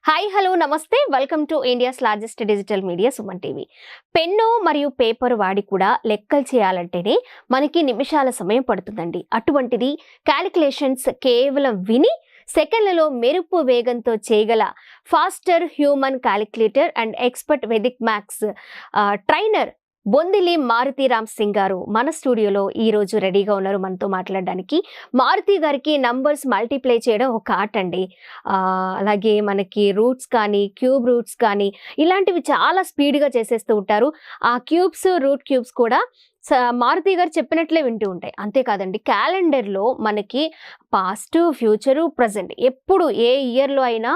Hi hello నమస్తే welcome to India's largest digital media Suman TV. Pen మరియు paper వాడి కూడా లెక్కలు చేయాలంటేనే మనకి నిమిషాల సమయం పడుతుందండి. అటువంటిది క్యాలిక్యులేషన్స్ కేవలం విని సెకండ్లలో మెరుపు వేగంతో చేయగల faster human calculator and expert Vedic maths trainer Bondili Maruti Ram Singh గారు మన స్టూడియోలో ఈ రోజు రెడీగా ఉన్నారు మనతో మాట్లాడడానికి. మారుతి గారికి నంబర్స్ మల్టిప్లై చేయడం ఒక ఆర్ట్ అండి. అలాగే మనకి రూట్స్ కానీ క్యూబ్ రూట్స్ కానీ ఇలాంటివి చాలా స్పీడ్గా చేసేస్తూ ఉంటారు. ఆ క్యూబ్స్ రూట్ క్యూబ్స్ కూడా మారుతి గారు చెప్పినట్లే వింటూ ఉంటాయి. అంతేకాదండి, క్యాలెండర్లో మనకి పాస్ట్, ఫ్యూచరు, ప్రజెంట్ ఎప్పుడు ఏ ఇయర్లో అయినా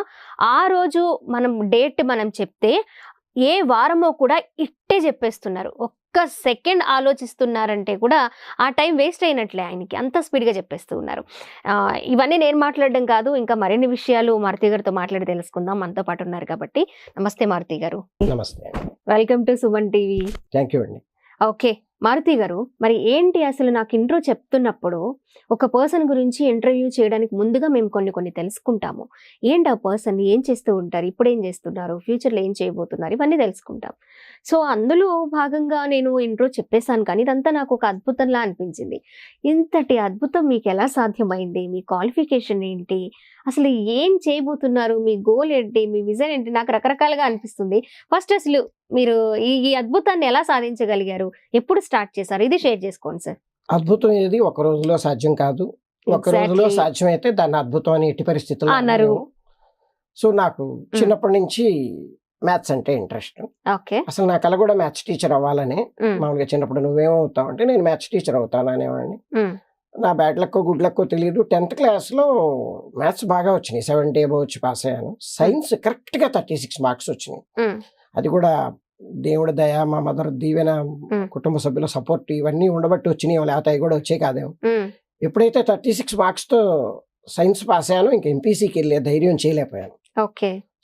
ఆ రోజు డేట్ మనం చెప్తే ఏ వారమో కూడా ఇట్టే చెప్పేస్తున్నారు. ఒక్క సెకండ్ ఆలోచిస్తున్నారంటే కూడా ఆ టైం వేస్ట్ అయినట్లే ఆయనకి, అంత స్పీడ్గా చెప్పేస్తూ ఉన్నారు. ఇవన్నీ నేను మాట్లాడడం కాదు, ఇంకా మరిన్ని విషయాలు మారుతి గారితో మాట్లాడి తెలుసుకుందాం. మనతో పాటు ఉన్నారు కాబట్టి. నమస్తే మారుతి గారు. నమస్తే. Welcome to Suman TV. Thank you అండి. ఓకే మారుతి గారు, మరి ఏంటి అసలు నాకు ఇంట్రో చెప్తున్నప్పుడు ఒక పర్సన్ గురించి ఇంటర్వ్యూ చేయడానికి ముందుగా మేము కొన్ని తెలుసుకుంటాము. ఏంటి ఆ పర్సన్ ఏం చేస్తూ ఉంటారు, ఇప్పుడు ఏం చేస్తున్నారు, ఫ్యూచర్లో ఏం చేయబోతున్నారు, ఇవన్నీ తెలుసుకుంటాం. సో అందులో భాగంగా నేను ఇంట్రో చెప్పేశాను, కానీ ఇదంతా నాకు ఒక అద్భుతంలా అనిపించింది. ఇంతటి అద్భుతం మీకు ఎలా సాధ్యమైంది, మీ క్వాలిఫికేషన్ ఏంటి, అసలు ఏం చేయబోతున్నారు, మీ గోల్ ఏంటి, మీ విజన్ ఏంటి, నాకు రకరకాలుగా అనిపిస్తుంది. ఫస్ట్ అసలు మీరు ఈ అద్భుతాన్ని ఎలా సాధించగలిగారు, ఎప్పుడు స్టార్ట్ చేశారు, ఇది షేర్ చేసుకోండి సార్. అద్భుతం ఏది ఒక రోజులో సాధ్యం కాదు. ఒక రోజులో సాధ్యమైతే దాన్ని అద్భుతం అని ఎట్టి పరిస్థితుల్లో అన్నారు. సో నాకు చిన్నప్పటి నుంచి మ్యాథ్స్ అంటే ఇంట్రెస్ట్. అసలు నా కల కూడా మ్యాథ్స్ టీచర్ అవ్వాలని. మామూలుగా చిన్నప్పుడు నువ్వేమవుతావు అంటే నేను మ్యాథ్స్ టీచర్ అవుతాను అనేవాడిని. నా బ్యాడ్ లక్కో గుడ్ లక్కో తెలియదు, 10th క్లాస్లో మ్యాథ్స్ బాగా వచ్చినాయి, 70 above వచ్చి పాస్ అయ్యాను. సైన్స్ కరెక్ట్గా 36 మార్క్స్ వచ్చినాయి. అది కూడా దేవుడి దయ, మా మదర్ దీవెన, కుటుంబ సభ్యుల సపోర్ట్ ఇవన్నీ ఉండబట్టి వచ్చినాయి, లేకపోతే అవి కూడా వచ్చే కాదేమో. ఎప్పుడైతే 36 మార్క్స్తో సైన్స్ పాస్ అయ్యానో ఇంకా ఎంపీసీకి వెళ్ళే ధైర్యం చేయలేకపోయాను.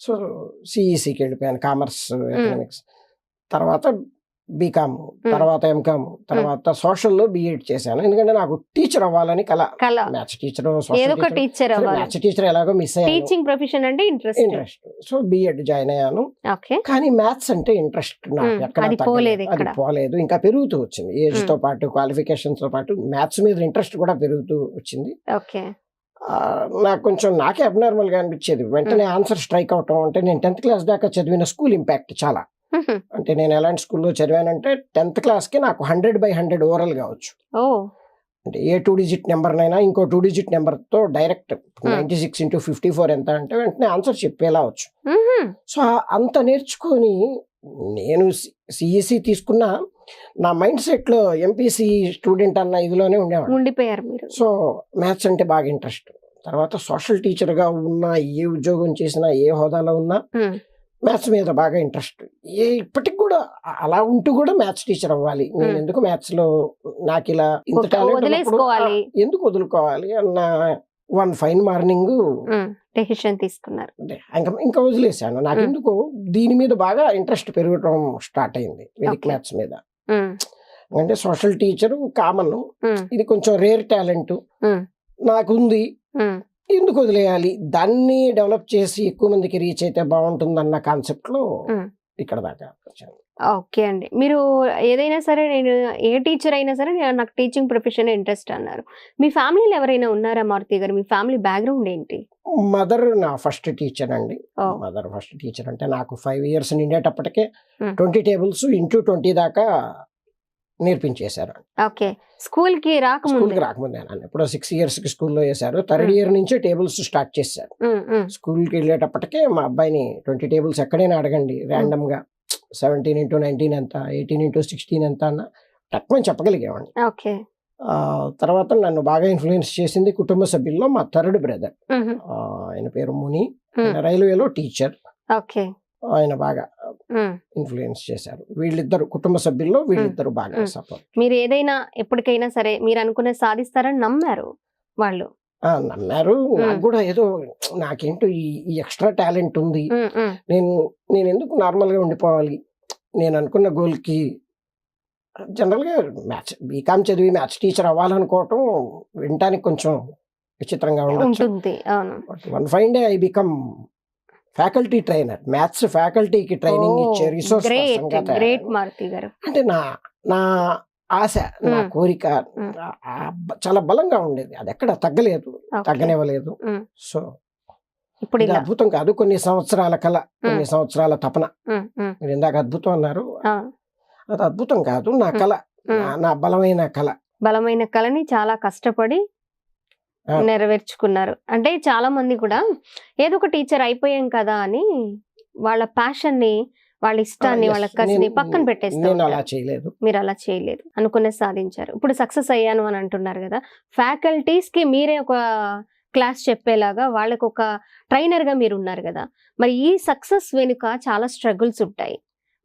సో సిఈసికి వెళ్ళిపోయాను, కామర్స్ ఎకనామిక్స్. తర్వాత బీకామ్, తర్వాత ఎంకామ్, తర్వాత సోషల్లో బిఎడ్ చేశాను. ఎందుకంటే నాకు టీచర్ అవ్వాలని కల. మ్యాథ్స్ టీచర్, మ్యాథ్స్ టీచర్ ఎలాగో మిస్ అయ్యాను, ఇంట్రెస్ట్. సో బిఎడ్ జాయిన్ అయ్యాను. కానీ మ్యాథ్స్ అంటే ఇంట్రెస్ట్ నాకు ఎక్కడ అది పోలేదు, ఇంకా పెరుగుతూ వచ్చింది. ఏజ్ తో పాటు, క్వాలిఫికేషన్స్ తో పాటు మ్యాథ్స్ మీద ఇంట్రెస్ట్ కూడా పెరుగుతూ వచ్చింది. నాకు కొంచెం నాకే అబ్నార్మల్ గా అనిపించేది, వెంటనే ఆన్సర్ స్ట్రైక్ అవటం. అంటే నేను 10th క్లాస్ దాకా చదివిన స్కూల్ ఇంపాక్ట్ చాలా. అంటే నేను ఎలాంటి స్కూల్లో చదివానంటే 10th క్లాస్కి నాకు 100/100 ఓవరాల్ కావచ్చు. అంటే ఏ 2 డిజిట్ నెంబర్నైనా ఇంకో 2 డిజిట్ నెంబర్తో డైరెక్ట్ 96 into 54 ఎంత అంటే వెంటనే ఆన్సర్ చెప్పేలా వచ్చు. సో అంత నేర్చుకొని నేను సిఈసి తీసుకున్న నా మైండ్ సెట్లో ఎంపీసీ స్టూడెంట్ అన్న ఇదిలోనే ఉండిపోయారు. సో మ్యాథ్స్ అంటే బాగా ఇంట్రెస్ట్. తర్వాత సోషల్ టీచర్గా ఉన్నా, ఏ ఉద్యోగం చేసినా, ఏ హోదాలో ఉన్నా మ్యాథ్స్ మీద బాగా ఇంట్రెస్ట్. ఇప్పటికి కూడా అలా ఉంటూ కూడా మ్యాథ్స్ టీచర్ అవ్వాలి, నేను ఎందుకు మ్యాథ్స్ లో నాకు ఇలా ఇంత టాలెంట్ ఎందుకు వదులుకోవాలి అన్న వన్ ఫైన్ మార్నింగ్ డెసిషన్ తీసుకున్నారు. ఇంకా వదిలేసాను. నాకు ఎందుకు దీని మీద బాగా ఇంట్రెస్ట్ పెరగడం స్టార్ట్ అయింది, వెదిక్ మ్యాథ్స్ మీద. అంటే సోషల్ టీచర్ కామన్, ఇది కొంచెం రేర్ టాలెంట్ నాకుంది, ఎందుకు వదిలేయాలి, దాన్ని డెవలప్ చేసి ఎక్కువ మందికి రీచ్ అయితే బాగుంటుందన్న కాన్సెప్ట్ లో ఇక్కడ దాకా వచ్చాను. ఓకే అండి, మీరు ఏదైనా సరే, నేను ఏ టీచర్ అయినా సరే నాకు టీచింగ్ ప్రొఫెషన్ ఇంట్రెస్ట్ అన్నారు. మీ ఫ్యామిలీలో ఎవరైనా ఉన్నారా మారుతి గారు, మీ ఫ్యామిలీ బ్యాక్గ్రౌండ్ ఏంటి? మదర్ నా ఫస్ట్ టీచర్ అండి. మదర్ ఫస్ట్ టీచర్ అంటే నాకు 5 years నిండేటప్పటికే 20 tables into 20 దాకా నేర్పించేశారు. స్కూల్కి రాకముందే ఎప్పుడో 6 years స్కూల్లో వేశారు. 3rd year నుంచే టేబుల్స్ స్టార్ట్ చేశారు. స్కూల్కి వెళ్ళేటప్పటికే మా అబ్బాయిని 20 tables ఎక్కడైనా అడగండి ర్యాండమ్ గా, 17 into 19 ఎంత, 18 into 16 ఎంత అన్న తక్కువ చెప్పగలిగేవాడిని. తర్వాత నన్ను బాగా ఇన్ఫ్లుయెన్స్ చేసింది కుటుంబ సభ్యుల్లో మా 3rd brother. ఆయన పేరు ముని, రైల్వేలో టీచర్. ఆయన బాగా ఇన్ఫ్లుయెన్స్ చేశారు. వీళ్ళిద్దరు కుటుంబ సభ్యుల్లో వీళ్ళిద్దరు బాగా సపోర్ట్. మీరు ఏదైనా ఎప్పటికైనా సరే మీరు అనుకునే సాధిస్తారని నమ్మారు వాళ్ళు? నమ్మారు. నాకు కూడా ఏదో నాకేంటో ఈ ఎక్స్ట్రా టాలెంట్ ఉంది, నేను ఎందుకు నార్మల్ గా ఉండిపోవాలి, నేను అనుకున్న గోల్ కి. జనరల్ గా మ్యాథ్స్ బీకామ్ చదివి మ్యాథ్స్ టీచర్ అవ్వాలనుకోవటం వినటానికి కొంచెం విచిత్రంగా ఉంటుంది. One fine day I become faculty trainer, maths ఫ్యాకల్టీకి ట్రైనింగ్ ఇచ్చే రిసోర్స్ పర్సన్ గా గ్రేట్ తయారయ్యాను. మారుతి గారు. అంటే నా ఆశ, నా మ్మ్. కోరిక మ్మ్. చాలా బలంగా ఉండేది. అది ఎక్కడ తగ్గలేదు, Okay. తగ్గనివ్వలేదు. మ్మ్. సో ఇప్పుడు ఇది ఇలా అద్భుతం కాదు, కొన్ని సంవత్సరాల కళ, కొన్ని సంవత్సరాల తపన. ఉమ్, ఉమ్, మీరు ఇందాక అద్భుతం అన్నారు, ఆ, అది అద్భుతం కాదు, నా కళ, ఉమ్. నా బలమైన కళ. బలమైన కళని చాలా కష్టపడి ఆ. నెరవేర్చుకున్నారు. అంటే చాలా మంది కూడా ఏదో ఒక టీచర్ అయిపోయాం కదా అని వాళ్ళ ప్యాషన్ ని, వాళ్ళ ఇష్టాన్ని, Yes, వాళ్ళ కసిని నేను- పక్కన పెట్టేస్తారు. నేను అలా చేయలేదు. మీరు అలా చేయలేదు, అనుకునే సాధించారు. ఇప్పుడు సక్సెస్ అయ్యాను అని అంటున్నారు కదా, ఫ్యాకల్టీస్ కి మీరే ఒక క్లాస్ చెప్పేలాగా వాళ్ళకి ఒక ట్రైనర్ గా మీరు ఉన్నారు కదా, మరి ఈ సక్సెస్ వెనుక చాలా స్ట్రగుల్స్ ఉంటాయి.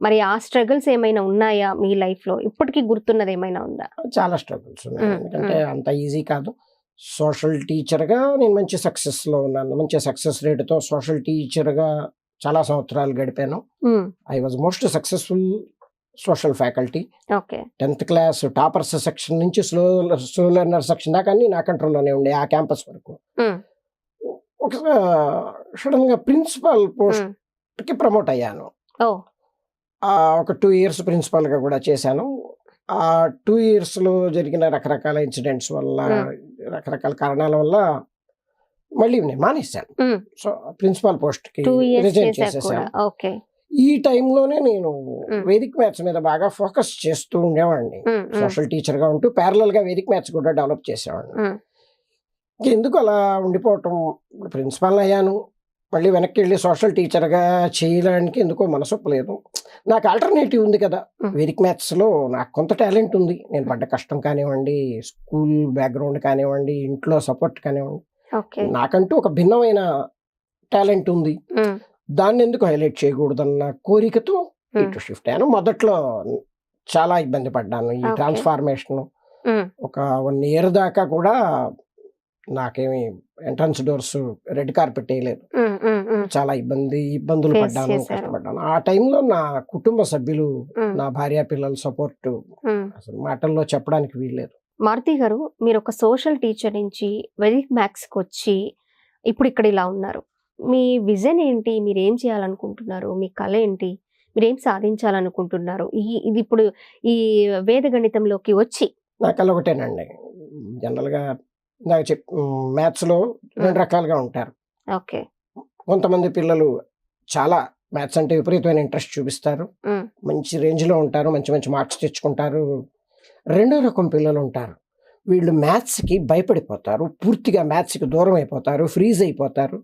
మరి ఆ స్ట్రగుల్స్ ఏమైనా ఉన్నాయా మీ లైఫ్ లో? ఇప్పటికీ గుర్తున్నది ఏమైనా ఉందా? చాలా స్ట్రగుల్స్ ఉన్నాయి, మ్మ్. ఎందుకంటే అంత ఈజీ కాదు. సోషల్ టీచర్గా నేను మంచి సక్సెస్లో ఉన్నాను, మంచి సక్సెస్ రేటుతో సోషల్ టీచర్గా చాలా సంవత్సరాలు గడిపాను. I was most successful social faculty. Okay. 10th class toppers section నుంచి స్లో లెర్నర్ సెక్షన్ దాకా అన్ని నా కంట్రోల్లోనే ఉండే, ఆ క్యాంపస్ వరకు. ఒకసారి సడన్గా ప్రిన్సిపాల్ పోస్ట్కి ప్రమోట్ అయ్యాను. ఓ, ఒక 2 years ప్రిన్సిపాల్గా కూడా చేశాను. ఆ 2 yearsలో జరిగిన రకరకాల ఇన్సిడెంట్స్ వల్ల, రకరకాల కారణాల వల్ల మళ్ళీ నేను మానేశాను. సో ప్రిన్సిపాల్ పోస్ట్కి 2 years రిజైన్ చేశాక కూడా. చేసేసాను. ఓకే. ఈ టైంలోనే నేను వేదిక్ మ్యాథ్స్ మీద బాగా ఫోకస్ చేస్తూ ఉండేవాడిని. సోషల్ టీచర్గా ఉంటూ ప్యారలల్గా వేదిక్ మ్యాథ్స్ కూడా డెవలప్ చేసేవాడిని. ఎందుకు అలా ఉండిపోవటం, ప్రిన్సిపాల్ అయ్యాను, మళ్ళీ వెనక్కి వెళ్ళి సోషల్ టీచర్గా చేయడానికి ఎందుకో మనసొప్పలేదు. నాకు ఆల్టర్నేటివ్ ఉంది కదా, వేదిక్ మ్యాథ్స్లో నాకు కొంత టాలెంట్ ఉంది. నేను పడ్డ కష్టం కానివ్వండి, స్కూల్ బ్యాక్గ్రౌండ్ కానివ్వండి, ఇంట్లో సపోర్ట్ కానివ్వండి, ఓకే. నాకంటూ ఒక భిన్నమైన టాలెంట్ ఉంది. దాన్ని ఎందుకు హైలైట్ చేయకూడదన్న కోరికతో ఇటు షిఫ్ట్ అయ్యాను. మొదట్లో చాలా ఇబ్బంది పడ్డాను ఈ Okay. ట్రాన్స్ఫార్మేషన్. ఒక 1 year దాకా కూడా నాకేమి ఎంట్రన్స్ డోర్స్, రెడ్ కార్పెట్ వేయలేదు. చాలా ఇబ్బందులు Face పడ్డాను, చేశారు. కష్టపడ్డాను. ఆ టైంలో నా కుటుంబ సభ్యులు, నా భార్య పిల్లల సపోర్ట్ అసలు మాటల్లో చెప్పడానికి వీల్లేదు. మారుతి గారు, మీరు ఒక సోషల్ టీచర్ నుంచి వేదిక్ మ్యాథ్స్కి వచ్చి ఇప్పుడు ఇక్కడ ఇలా ఉన్నారు. మీ విజన్ ఏంటి? మీరు ఏం చేయాలనుకుంటున్నారు? మీ కళ ఏంటి? మీరు ఏం సాధించాలనుకుంటున్నారు? ఇది ఇప్పుడు ఈ వేద గణితంలోకి వచ్చి? నా కళ ఒకటేనండి. జనరల్గా నాకు మ్యాథ్స్లో 2 రకాలుగా ఉంటారు. ఓకే. కొంతమంది పిల్లలు చాలా మ్యాథ్స్ అంటే విపరీతమైన ఇంట్రెస్ట్ చూపిస్తారు, మంచి రేంజ్లో ఉంటారు, మంచి మంచి మార్క్స్ తెచ్చుకుంటారు. రెండో రకం పిల్లలు ఉంటారు, వీళ్ళు మ్యాథ్స్కి భయపడిపోతారు, పూర్తిగా మ్యాథ్స్కి దూరం అయిపోతారు, ఫ్రీజ్ అయిపోతారు,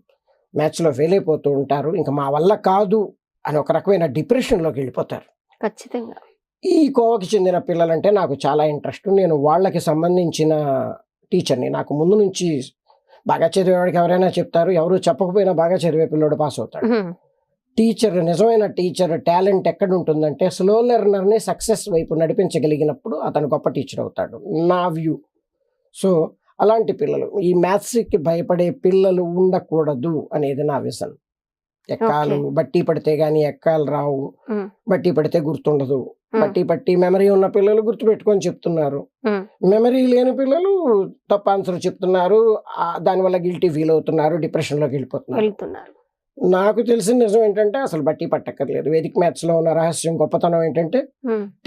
మ్యాథ్స్లో ఫెయిల్ అయిపోతూ ఉంటారు, ఇంకా మా వల్ల కాదు అని ఒక రకమైన డిప్రెషన్లోకి వెళ్ళిపోతారు. ఖచ్చితంగా. ఈ కోవకి చెందిన పిల్లలంటే నాకు చాలా ఇంట్రెస్ట్. నేను వాళ్ళకి సంబంధించిన టీచర్ని. నాకు ముందు నుంచి బాగా చదివేవాడికి ఎవరైనా చెప్తారు, ఎవరు చెప్పకపోయినా బాగా చదివే పిల్లోడు పాస్ అవుతాడు. టీచర్, నిజమైన టీచర్ టాలెంట్ ఎక్కడ ఉంటుందంటే స్లో లెర్నర్ని సక్సెస్ వైపు నడిపించగలిగినప్పుడు అతను గొప్ప టీచర్ అవుతాడు, నా వ్యూ. సో అలాంటి పిల్లలు, ఈ మ్యాథ్స్కి భయపడే పిల్లలు ఉండకూడదు అనేది నా విజన్. ఎక్కాలు బట్టి పడితే గానీ ఎక్కాలు రావు, బట్టి పడితే గుర్తుండదు. బట్టి మెమరీ ఉన్న పిల్లలు గుర్తుపెట్టుకొని చెప్తున్నారు, మెమరీ లేని పిల్లలు తప్పు ఆన్సర్ చెప్తున్నారు, దానివల్ల గిల్టీ ఫీల్ అవుతున్నారు, డిప్రెషన్లోకి వెళ్ళిపోతున్నారు. నాకు తెలిసిన నిజం ఏంటంటే అసలు బట్టి పట్టక్కర్లేదు. వేదిక్ మ్యాథ్స్లో ఉన్న రహస్యం, గొప్పతనం ఏంటంటే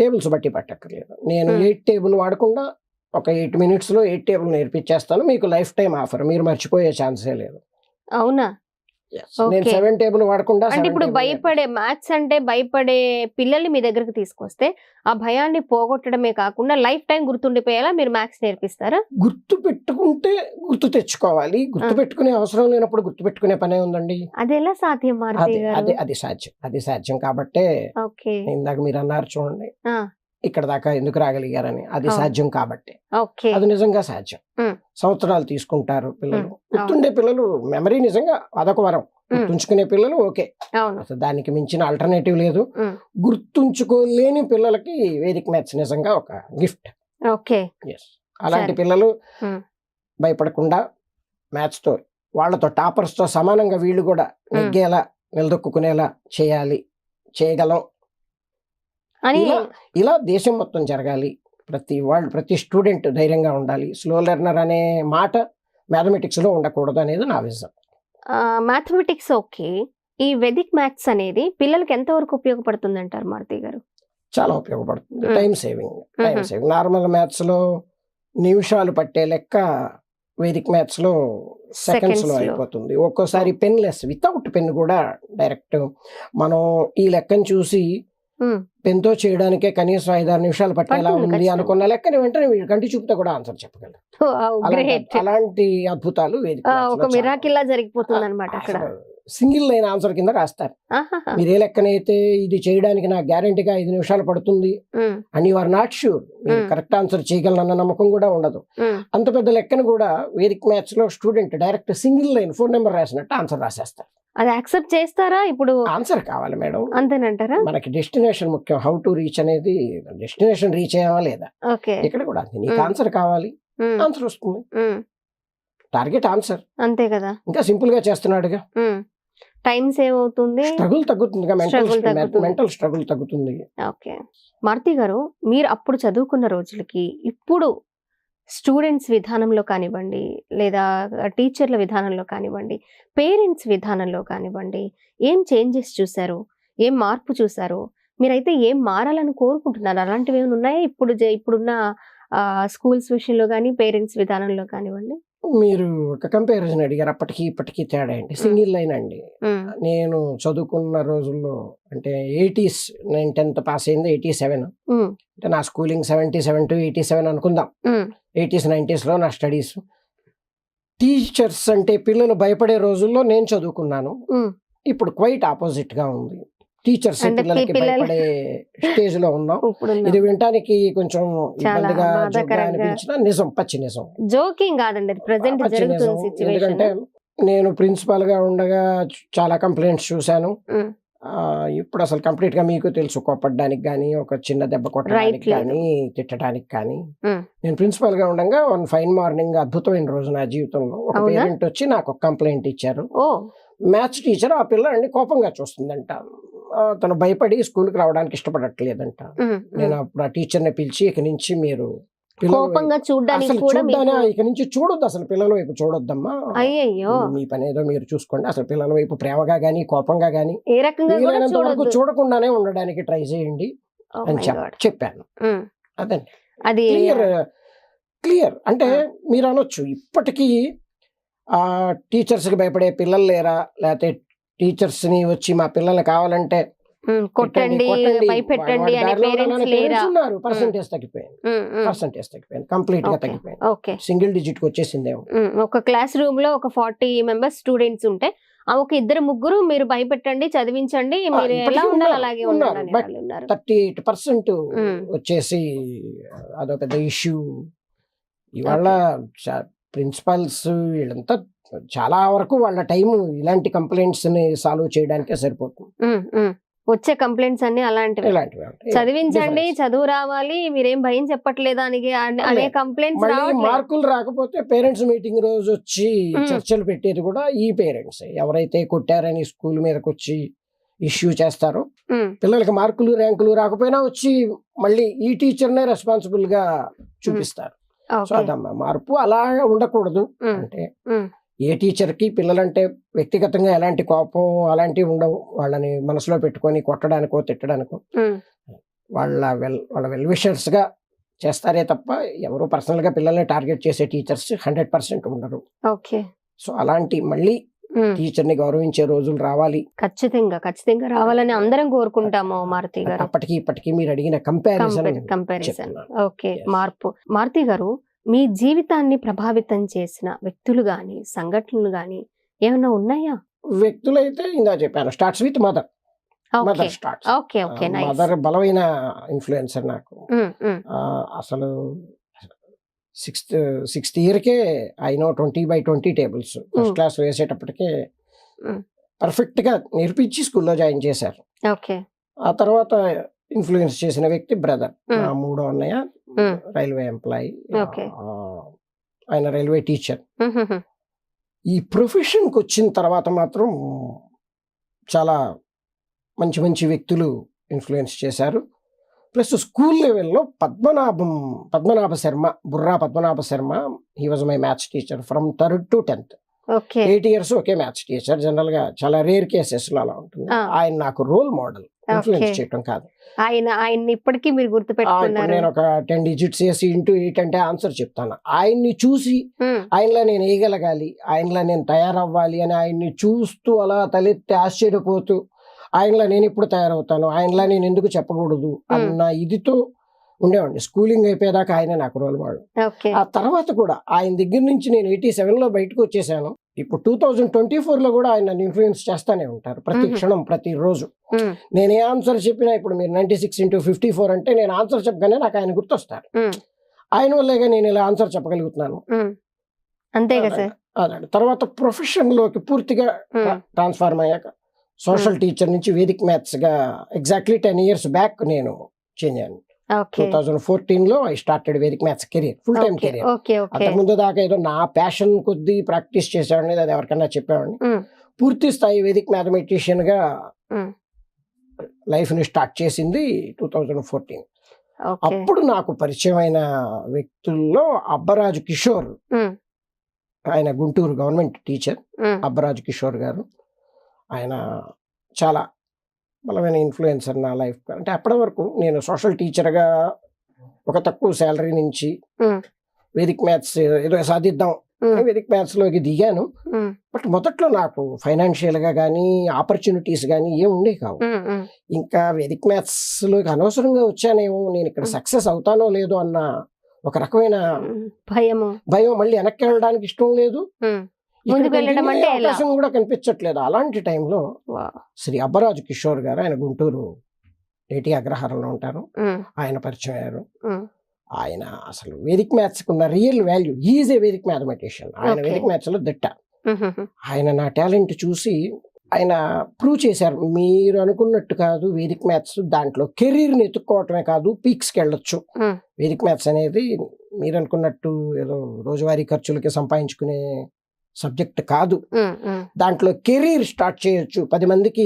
టేబుల్స్ బట్టి పట్టక్కర్లేదు. నేను 8 టేబుల్ వాడకుండా ఒక 8 minutesలో 8 టేబుల్ నేర్పించేస్తాను. మీకు లైఫ్ టైం ఆఫర్, మీరు మర్చిపోయే ఛాన్సే లేదు. అవునా? నేను 7 టేబుల్ వాడకుండా, అంటే ఇప్పుడు భయపడే, మ్యాథ్స్ అంటే భయపడే పిల్లల్ని మీ దగ్గరకు తీసుకొస్తే ఆ భయాన్ని పోగొట్టడమే కాకుండా లైఫ్ టైం గుర్తుండిపోయేలా మీరు మ్యాథ్స్ నేర్పిస్తారా? గుర్తు పెట్టుకుంటే గుర్తు తెచ్చుకోవాలి, గుర్తు పెట్టుకునే అవసరం లేనప్పుడు గుర్తు పెట్టుకునే పనే ఉందండి. అది ఎలా సాధ్యం మారుతి గారు? అది సాధ్యం కాబట్టే ఓకే. ఇందాక మీరు అన్నారు చూడండి, ఇక్కడ దాకా ఎందుకు రాగలిగారని. అది సాధ్యం కాబట్టి, ఓకే, అది నిజంగా సాధ్యం. సంవత్సరాలు తీసుకుంటారు పిల్లలు, గుర్తుండే పిల్లలు, మెమరీ నిజంగా అదొక వరం. గుర్తుంచుకునే పిల్లలు ఓకే, అసలు దానికి మించిన ఆల్టర్నేటివ్ లేదు. గుర్తుంచుకోలేని పిల్లలకి వేదిక్ మ్యాథ్స్ నిజంగా ఒక గిఫ్ట్. ఓకే. అలాంటి పిల్లలు భయపడకుండా మ్యాథ్స్తో వాళ్ళతో, టాపర్స్తో సమానంగా వీళ్ళు కూడా నెగ్గేలా, నిలదొక్కునేలా చేయాలి, చేయగలం. ఇలా దేశం మొత్తం జరగాలి. ప్రతి స్టూడెంట్ ధైర్యంగా ఉండాలి. స్లో లెర్నర్ అనే మాట మ్యాథమెటిక్స్లో ఉండకూడదు అనేది నా విజన్. మ్యాథమెటిక్స్ ఓకే, ఈ వెదిక్ మ్యాథ్స్ అనేది పిల్లలకి ఎంతవరకు ఉపయోగపడుతుంది అంటారు మారుతి గారు? చాలా ఉపయోగపడుతుంది. Time saving. నార్మల్ మ్యాథ్స్ లో నిమిషాలు పట్టే లెక్క వేదిక్ మ్యాథ్స్ లో సెకండ్స్ లో అయిపోతుంది. ఒక్కోసారి పెన్లెస్ వితౌట్ పెన్ కూడా డైరెక్ట్ మనం ఈ లెక్కను చూసి పెన్ తో చేయడానికే కనీసం 5-6 నిమిషాలు పట్టేలా ఉంది అనుకున్న లెక్కని వెంటనే కంటి చూపుతో కూడా ఆన్సర్ చెప్పగలరు. అలాంటి అద్భుతాలు ఒక మిరాకిల్లా జరిగిపోతుంది అనమాట. అక్కడ సింగిల్ లైన్ ఆన్సర్ కింద రాస్తారు. మీరు ఏ లెక్కనైతే ఇది చేయడానికి నాకు గ్యారంటీగా 5 నిమిషాలు పడుతుంది and you are not sure మీరు కరెక్ట్ ఆన్సర్ చేయగలనన్న నమ్మకం కూడా ఉండదు. అంత పెద్ద లెక్కను కూడా వేదిక్ మ్యాథ్స్ లో student direct single line 4 number రాసినట్టు ఆన్సర్ రాసేస్తారు. అది యాక్సెప్ట్ చేస్తారా? ఇప్పుడు ఆన్సర్ కావాలి మేడం, అంతేనంటారా? మనకి డెస్టినేషన్ ముఖ్యం. హౌ టు రీచ్ అనేది డెస్టినేషన్ రీచ్ అయ్యామా లేదా, ఇక్కడ కూడా నీకు ఆన్సర్ కావాలి, ఆన్సర్ వస్తుంది. టార్గెట్ ఆన్సర్, అంతే కదా. ఇంకా సింపుల్ గా చేస్తున్నాడుగా, టైం సేవ్ అవుతుంది, స్ట్రగుల్ తగ్గుతుంది, మెంటల్ స్ట్రగుల్ తగ్గుతుంది. ఓకే మారుతి గారు, మీరు అప్పుడు చదువుకున్న రోజులకి ఇప్పుడు స్టూడెంట్స్ విధానంలో కానివ్వండి, లేదా టీచర్ల విధానంలో కానివ్వండి, పేరెంట్స్ విధానంలో కానివ్వండి, ఏం చేంజెస్ చూసారు, ఏం మార్పు చూసారు? మీరైతే ఏం మారాలని కోరుకుంటున్నారు? అలాంటివి ఏమైనా ఉన్నాయా ఇప్పుడున్న స్కూల్స్ విషయంలో కానీ పేరెంట్స్ విధానంలో కానివ్వండి? మీరు ఒక కంపారిజన్ అడిగారు, అప్పటికి ఇప్పటికీ తేడా ఏంటి? సింగిల్ లైన్ అండి. నేను చదువుకున్న రోజుల్లో అంటే 80s, నేను 10th పాస్ అయింది 87, అంటే నా స్కూలింగ్ 77 to 87 అనుకుందాం. 80s 90s లో నా స్టడీస్. టీచర్స్ అంటే పిల్లలు భయపడే రోజుల్లో నేను చదువుకున్నాను. ఇప్పుడు క్వైట్ ఆపోజిట్ గా ఉంది. టీచర్స్ పిల్లలకి భయపడే స్టేజ్ లో ఉన్నాం. ఇది వినటానికి కొంచెం ఇబ్బందిగా అనిపించిన నిజం, పచ్చి నిజం, జోకింగ్ కాదండి, ప్రెజెంట్ జరుగుతున్న సిచువేషన్. ఎందుకంటే నేను ప్రిన్సిపాల్ గా ఉండగా చాలా కంప్లైంట్స్ చూశాను. ఇప్పుడు అసలు కంప్లీట్ గా మీకు తెలుసు, కోపడ్డానికి కానీ, ఒక చిన్న దెబ్బ కొట్టడానికి కానీ, తిట్టడానికి కానీ. నేను ప్రిన్సిపాల్ గా ఉండగా వన్ ఫైన్ మార్నింగ్, అద్భుతమైన రోజు నా జీవితంలో, ఒక పేరెంట్ వచ్చి నాకు ఒక కంప్లైంట్ ఇచ్చారు. మ్యాథ్స్ టీచర్ ఆ పిల్లని కోపంగా చూస్తుందంట, తను భయపడి స్కూల్కి రావడానికి ఇష్టపడట్లేదంట. నేను అప్పుడు ఆ టీచర్ని పిలిచి, ఇక నుంచి మీరు ఇక నుంచి చూడొద్దు, అసలు పిల్లల వైపు చూడొద్దమ్మా, మీ పని ఏదో మీరు చూసుకోండి, అసలు పిల్లల వైపు ప్రేమగా గానీ కోపంగా గానీ వీలైనంత వరకు చూడకుండానే ఉండడానికి ట్రై చేయండి అని చెప్పాను. అదండి, అది క్లియర్. అంటే మీరు అనొచ్చు, ఇప్పటికీ టీచర్స్ కి భయపడే పిల్లలు లేరా, లేకపోతే టీచర్స్ ని వచ్చి మా పిల్లల్ని కావాలంటే కొట్టండి, భయపెట్టండి అని పేరెంట్స్ లేరా? పర్సెంటేజ్ తగ్గిపోయింది, కంప్లీట్ గా తగ్గిపోయింది. సింగిల్ డిజిట్ కి వచ్చేసిందేమో. ఒక క్లాస్ రూమ్ లో ఒక 40 మెంబర్స్ స్టూడెంట్స్ ఉంటే ఒక 2-3 మీరు భయపెట్టండి, చదివించండి, మీరు ఎలా ఉండాలి అలాగే ఉండాలి. 38% వచ్చేసి అదో పెద్ద ఇష్యూ. ఇవాళ ప్రిన్సిపల్స్ వీళ్ళంతా చాలా వరకు వాళ్ళ టైం ఇలాంటి కంప్లైంట్స్ ని సాల్వ్ చేయడానికే సరిపోతుంది. వచ్చే కంప్లైంట్స్ అన్ని అలాంటివి, చదివించండి, చదువు రావాలి, మీరేం భయం చెప్పట్లేదు అనే కంప్లైంట్స్. మార్కులు రాకపోతే పేరెంట్స్ మీటింగ్ రోజు వచ్చి చర్చలు పెట్టేది కూడా ఈ పేరెంట్స్. ఎవరైతే కొట్టారని స్కూల్ మీదకి వచ్చి ఇష్యూ చేస్తారో, పిల్లలకి మార్కులు ర్యాంకులు రాకపోయినా వచ్చి మళ్ళీ ఈ టీచర్నే రెస్పాన్సిబుల్ గా చూపిస్తారు. సో అదమ్మా మార్పు. అలా ఉండకూడదు. అంటే ఏ టీచర్ కి పిల్లలంటే వ్యక్తిగతంగా ఎలాంటి కోపం అలాంటివి ఉండవు. వాళ్ళని మనసులో పెట్టుకొని కొట్టడానికో తిట్టడానికో వాళ్ళ వెల్ విషర్స్ గా చేస్తారే తప్ప ఎవరు పర్సనల్ గా పిల్లల్ని టార్గెట్ చేసే టీచర్స్ 100% ఉండరు. సో అలాంటి మళ్ళీ టీచర్ ని గౌరవించే రోజులు రావాలి. ఖచ్చితంగా రావాలని అందరం కోరుకుంటాము మారుతి గారు. అప్పటికి ఇప్పటికి మీరు అడిగిన కంపారిజన్. ఓకే, మార్పు. మారుతి గారు, మీ జీవితాన్ని ప్రభావితం చేసిన వ్యక్తులు గాని, సంఘటనలు గాని ఏమైనా ఉన్నాయా? వ్యక్తులు అయితే ఇందా చెప్పాను, స్టార్ట్స్ విత్ మదర్. మదర్ బలమైన ఇన్ఫ్లుయెన్సర్ నాకు. అసలు సిక్స్త్ ఇయర్కే I know 20/20 tables. First class వేసేటప్పటికే పర్ఫెక్ట్ గా నేర్పించి స్కూల్లో జాయిన్ చేశారు. ఆ తర్వాత ఇన్ఫ్లుయెన్స్ చేసిన వ్యక్తి బ్రదర్, నా 3వ అన్నయ్య, రైల్వే ఎంప్లాయీ, ఆయన రైల్వే టీచర్. ఈ ప్రొఫెషన్కి వచ్చిన తర్వాత మాత్రం చాలా మంచి మంచి వ్యక్తులు ఇన్ఫ్లుయెన్స్ చేశారు. ప్లస్ స్కూల్ లెవెల్లో Burra Padmanabha Sharma, he was my maths teacher from 3rd to 10th. Okay 8 years ఒకే మ్యాథ్స్ టీచర్. జనరల్ గా చాలా రేర్ కేసెస్ లో అలా ఉంటుంది. ఆయన నాకు రోల్ మోడల్, ఇన్ఫ్లుయెన్స్ చేయటం కాదు. ఆయన్ని ఇప్పటికీ మీరు గుర్తు ఇప్పుడు పెట్టుకున్నారు. నేను ఒక 10 digits వేసి ఇంటూ 8 అంటే ఆన్సర్ చెప్తాను. ఆయన్ని చూసి ఆయనలా నేను వేయగలగాలి, ఆయనలా నేను తయారవ్వాలి అని ఆయన్ని చూస్తూ అలా తలెత్తి ఆశ్చర్యపోతూ ఆయనలా నేను ఇప్పుడు తయారవుతాను, ఆయనలా నేను ఎందుకు చెప్పకూడదు అన్న ఇదితో ఉండేవాడిని. స్కూలింగ్ అయిపోయేదాకా ఆయన నాకు రోల్ మోడల్. ఆ తర్వాత కూడా ఆయన దగ్గర నుంచి నేను 87 లో బయటకు వచ్చేసాను. ఇప్పుడు 2024 లో కూడా ఆయన నన్ను ఇన్ఫ్లుయెన్స్ చేస్తానే ఉంటారు ప్రతి క్షణం, ప్రతి రోజు. నేను ఏ ఆన్సర్ చెప్పినా, ఇప్పుడు మీరు 96 into 54 అంటే నేను ఆన్సర్ చెప్పగానే నాకు ఆయన గుర్తొస్తారు. ఆయన వల్లేగా నేను ఇలా ఆన్సర్ చెప్పగలుగుతున్నాను. అంతే కదా సార్. అదే తర్వాత ప్రొఫెషన్ లోకి పూర్తిగా ట్రాన్స్ఫార్మ్ అయ్యాక సోషల్ టీచర్ నుంచి వేదిక్ మ్యాథ్స్ గా ఎగ్జాక్ట్లీ 10 years బ్యాక్ నేను చేంజ్ అయ్యాను. 2014 లో I started Vedic maths career, full time career. అంతకుముందు దాకా ఏదో నా ప్యాషన్ కొద్దీ ప్రాక్టీస్ చేసేవాడిని, అది ఎవరికన్నా చెప్పేవాడిని. పూర్తి స్థాయి వేదిక్ మ్యాథమెటిషియన్ గా లైఫ్ ని స్టార్ట్ చేసింది 2014. అప్పుడు నాకు పరిచయమైన వ్యక్తుల్లో అబ్బరాజు కిషోర్, ఆయన గుంటూరు గవర్నమెంట్ టీచర్. అబ్బరాజు కిషోర్ గారు ఆయన చాలా బలమైన ఇన్ఫ్లుయెన్సర్ నా లైఫ్. అంటే అప్పటి వరకు నేను సోషల్ టీచర్గా ఒక తక్కువ శాలరీ నుంచి వేదిక్ మ్యాథ్స్ ఏదో సాధిద్దాం వేదిక్ మ్యాథ్స్ లోకి దిగాను. బట్ మొదట్లో నాకు ఫైనాన్షియల్ గా కానీ ఆపర్చునిటీస్ కానీ ఏం ఉండే కావు. ఇంకా వేదిక్ మ్యాథ్స్ లోకి అనవసరంగా వచ్చానేమో, నేను ఇక్కడ సక్సెస్ అవుతానో లేదో అన్న ఒక రకమైన భయం, మళ్ళీ వెనక్కి వెళ్ళడానికి ఇష్టం లేదు, అవకాశం కూడా కనిపించట్లేదు. అలాంటి టైంలో శ్రీ అబ్బరాజు కిషోర్ గారు, ఆయన గుంటూరు ఏటీ అగ్రహారంలో ఉంటారు, ఆయన పరిచయం అయ్యారు. ఆయన అసలు వేదిక్ మ్యాథ్స్ కున్న real value, is a Vedic mathematician. ఆయన వేదిక్ మ్యాథ్స్ లో దిట్ట. ఆయన నా టాలెంట్ చూసి ఆయన ప్రూవ్ చేశారు, మీరు అనుకున్నట్టు కాదు వేదిక్ మ్యాథ్స్, దాంట్లో కెరీర్ని ఎత్తుక్కోవటమే కాదు పీక్స్కి వెళ్ళొచ్చు. వేదిక్ మ్యాథ్స్ అనేది మీరు అనుకున్నట్టు ఏదో రోజువారీ ఖర్చులకి సంపాదించుకునే సబ్జెక్ట్ కాదు, దాంట్లో కెరీర్ స్టార్ట్ చేయొచ్చు. 10 మందికి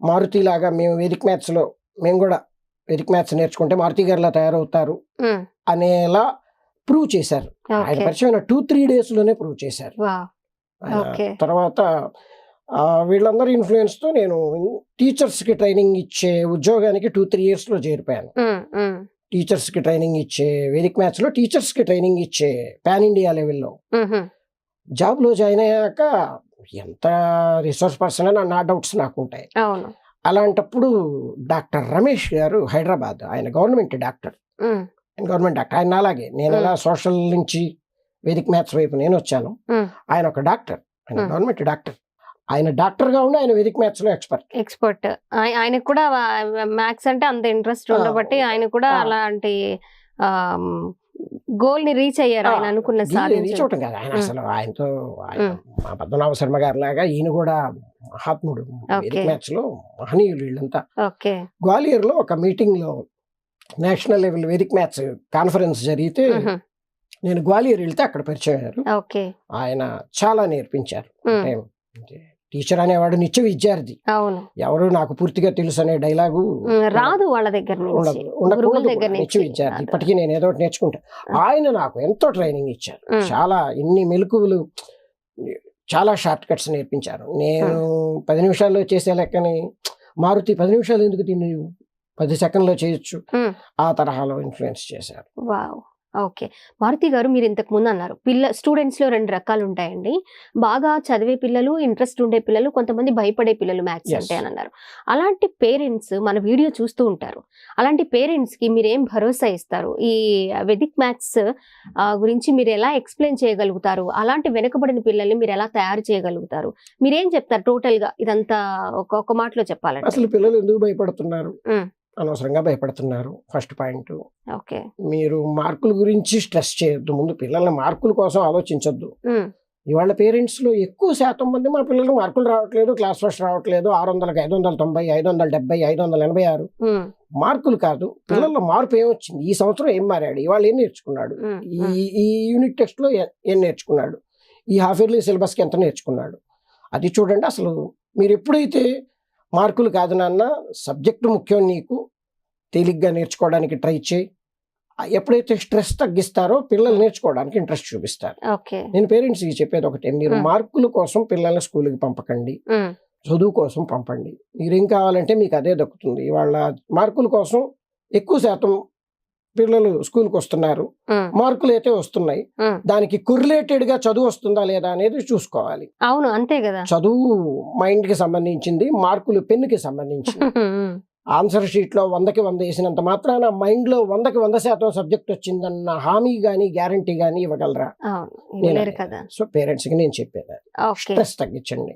మారుతి లాగా మేము వేదిక్ మ్యాథ్స్ లో మేము కూడా వేదిక్ మ్యాథ్స్ నేర్చుకుంటే మారుతి గారిలా తయారవుతారు అనేలా ప్రూవ్ చేశారు. ఆయన పరిచయం 2-3 days లోనే ప్రూవ్ చేశారు. తర్వాత వీళ్ళందరి ఇన్ఫ్లుయెన్స్ తో నేను టీచర్స్ కి ట్రైనింగ్ ఇచ్చే ఉద్యోగానికి 2-3 years లో చేరిపోయాను. టీచర్స్ కి ట్రైనింగ్ ఇచ్చే వేదిక్ మ్యాథ్స్ లో టీచర్స్ కి ట్రైనింగ్ ఇచ్చే పాన్ ఇండియా లెవెల్లో జాబ్ లో జాయిన్ అయ్యాక ఎంత రిసోర్స్ పర్సన్ అని నా డౌట్స్ నాకు ఉంటాయి. అలాంటప్పుడు డాక్టర్ రమేష్ గారు హైదరాబాద్, ఆయన గవర్నమెంట్ డాక్టర్. ఆయన అలాగే నేను ఎలా సోషల్ నుంచి వేదిక్ మ్యాథ్స్ వైపు నేను వచ్చాను, ఆయన ఒక డాక్టర్, ఆయన గవర్నమెంట్ డాక్టర్. ఆయన డాక్టర్ గా ఉండి ఆయన వేదిక్ మ్యాథ్స్ లో ఎక్స్పర్ట్. ఆయన కూడా మ్యాథ్స్ అంటే అంత ఇంట్రెస్ట్ ఉండబట్టి ఆయన కూడా అలాంటి గోల్ ని రీచ్ అయ్యారు. ఆయన అనుకున్న రీచ్ కదా ఆయన అసలు. ఆయనతో మా పద్మనాభ శర్మ గారి లాగా ఈయన కూడా మహాత్ముడు, వేదిక్ మ్యాథ్స్ లో మహనీయులు వీళ్ళంతా. గ్వాలియర్ లో ఒక మీటింగ్ లో national level Vedic maths conference జరిగితే నేను గ్వాలియర్ వెళ్తే అక్కడ పరిచయం అయ్యారు. ఆయన చాలా నేర్పించారు. టీచర్ అనేవాడు నిత్య విద్యార్థి, ఎవరు నాకు పూర్తిగా తెలుసు అనే డైలాగు రాదు వాళ్ళ దగ్గర, నిత్య విద్యార్థి. ఇప్పటికీ నేను ఏదో ఒకటి నేర్చుకుంటా. ఆయన నాకు ఎంతో ట్రైనింగ్ ఇచ్చారు, చాలా ఎన్ని మెలకువలు, చాలా షార్ట్ కట్స్ నేర్పించారు. నేను 10 నిమిషాల్లో చేసే లెక్కని మారుతి 10 నిమిషాలు ఎందుకు తిని 10 సెకండ్లో చేయొచ్చు, ఆ తరహాలో ఇన్ఫ్లుయెన్స్ చేశారు. ఓకే మారుతి గారు, మీరు ఇంతకు ముందు అన్నారు స్టూడెంట్స్ లో 2 రకాలు ఉంటాయండి. బాగా చదివే పిల్లలు, ఇంట్రెస్ట్ ఉండే పిల్లలు, కొంతమంది భయపడే పిల్లలు మ్యాథ్స్ అంటే అని అన్నారు. అలాంటి పేరెంట్స్ మన వీడియో చూస్తూ ఉంటారు. అలాంటి పేరెంట్స్ కి మీరేం భరోసా ఇస్తారు? ఈ వేదిక్ మ్యాథ్స్ గురించి మీరు ఎలా ఎక్స్ప్లెయిన్ చేయగలుగుతారు? అలాంటి వెనుకబడిన పిల్లల్ని మీరు ఎలా తయారు చేయగలుగుతారు? మీరేం చెప్తారు టోటల్ గా ఇదంతా ఒక మాటలో చెప్పాలంటే? అసలు పిల్లలు ఎందుకు భయపడుతున్నారు? అనవసరంగా భయపడుతున్నారు. First point. మీరు మార్కుల గురించి స్ట్రెస్ చేయొద్దు. ముందు పిల్లల మార్కుల కోసం ఆలోచించొద్దు. ఇవాళ పేరెంట్స్ లో ఎక్కువ శాతం మంది మా పిల్లలు మార్కులు రావట్లేదు, క్లాస్ ఫస్ట్ రావట్లేదు, 600కి 590, 570, 586 మార్కులు కాదు. పిల్లల్లో మార్పు ఏమొచ్చింది, ఈ సంవత్సరం ఏం మారాడు, ఇవాళ ఏం నేర్చుకున్నాడు, ఈ యూనిట్ టెస్ట్ లో ఏం నేర్చుకున్నాడు, ఈ హాఫ్ ఇయర్లీ సిలబస్కి ఎంత నేర్చుకున్నాడు, అది చూడండి. అసలు మీరు ఎప్పుడైతే మార్కులు కాదు నాన్న, సబ్జెక్టు ముఖ్యం, నీకు తేలిగ్గా నేర్చుకోవడానికి ట్రై చేయి, ఎప్పుడైతే స్ట్రెస్ తగ్గిస్తారో పిల్లలు నేర్చుకోవడానికి ఇంట్రెస్ట్ చూపిస్తారు. ఓకే. నేను పేరెంట్స్కి చెప్పేది ఒకటే, మీరు మార్కుల కోసం పిల్లల్ని స్కూల్కి పంపకండి, చదువు కోసం పంపండి. మీరేం కావాలంటే మీకు అదే దక్కుతుంది. వాళ్ళ మార్కుల కోసం ఎక్కువ శాతం పిల్లలు స్కూల్కి వస్తున్నారు, మార్కులు అయితే వస్తున్నాయి, దానికి కొరిలేటెడ్ గా చదువు వస్తుందా లేదా అనేది చూసుకోవాలి. అవును, అంతే కదా. చదువు మైండ్ కి సంబంధించింది, మార్కులు పెన్ కి సంబంధించింది. ఆన్సర్ షీట్ లో 100కి 100 వేసినంత మాత్రాన మైండ్ లో 100కి 100% సబ్జెక్ట్ వచ్చిందన్న హామీ గానీ గ్యారంటీ గానీ ఇవ్వగలరా? సో పేరెంట్స్ కి నేను చెప్పేది, స్ట్రెస్ తగ్గించండి,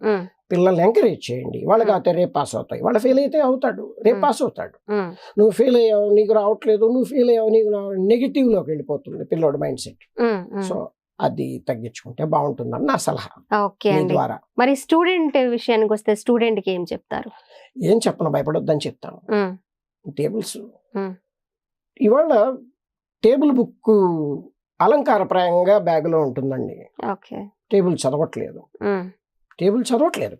పిల్లల్ని ఎంకరేజ్ చేయండి. వాళ్ళకి అయితే రేపు పాస్ అవుతాయి, వాళ్ళు ఫెయిల్ అయితే అవుతాడు, రేపు పాస్ అవుతాడు. నువ్వు ఫెయిల్ అయ్యావు, నీకు రావట్లేదు, నువ్వు ఫెయిల్ అయ్యావు, నీకు నెగిటివ్ లోకి వెళ్ళిపోతుంది పిల్లోడు మైండ్ సెట్. సో అది తగ్గించుకుంటే బాగుంటుందని నా సలహా. ఓకే అండి. ద్వారా మరి స్టూడెంట్ విషయానికి వస్తే స్టూడెంట్ కి ఏం చెప్తారు? ఏం చెప్పను, భయపడొద్దని చెప్తాను. టేబుల్స్ ఇవాళ టేబుల్ బుక్ అలంకారప్రాయంగా బ్యాగులో ఉంటుందండి. టేబుల్ చదవట్లేదు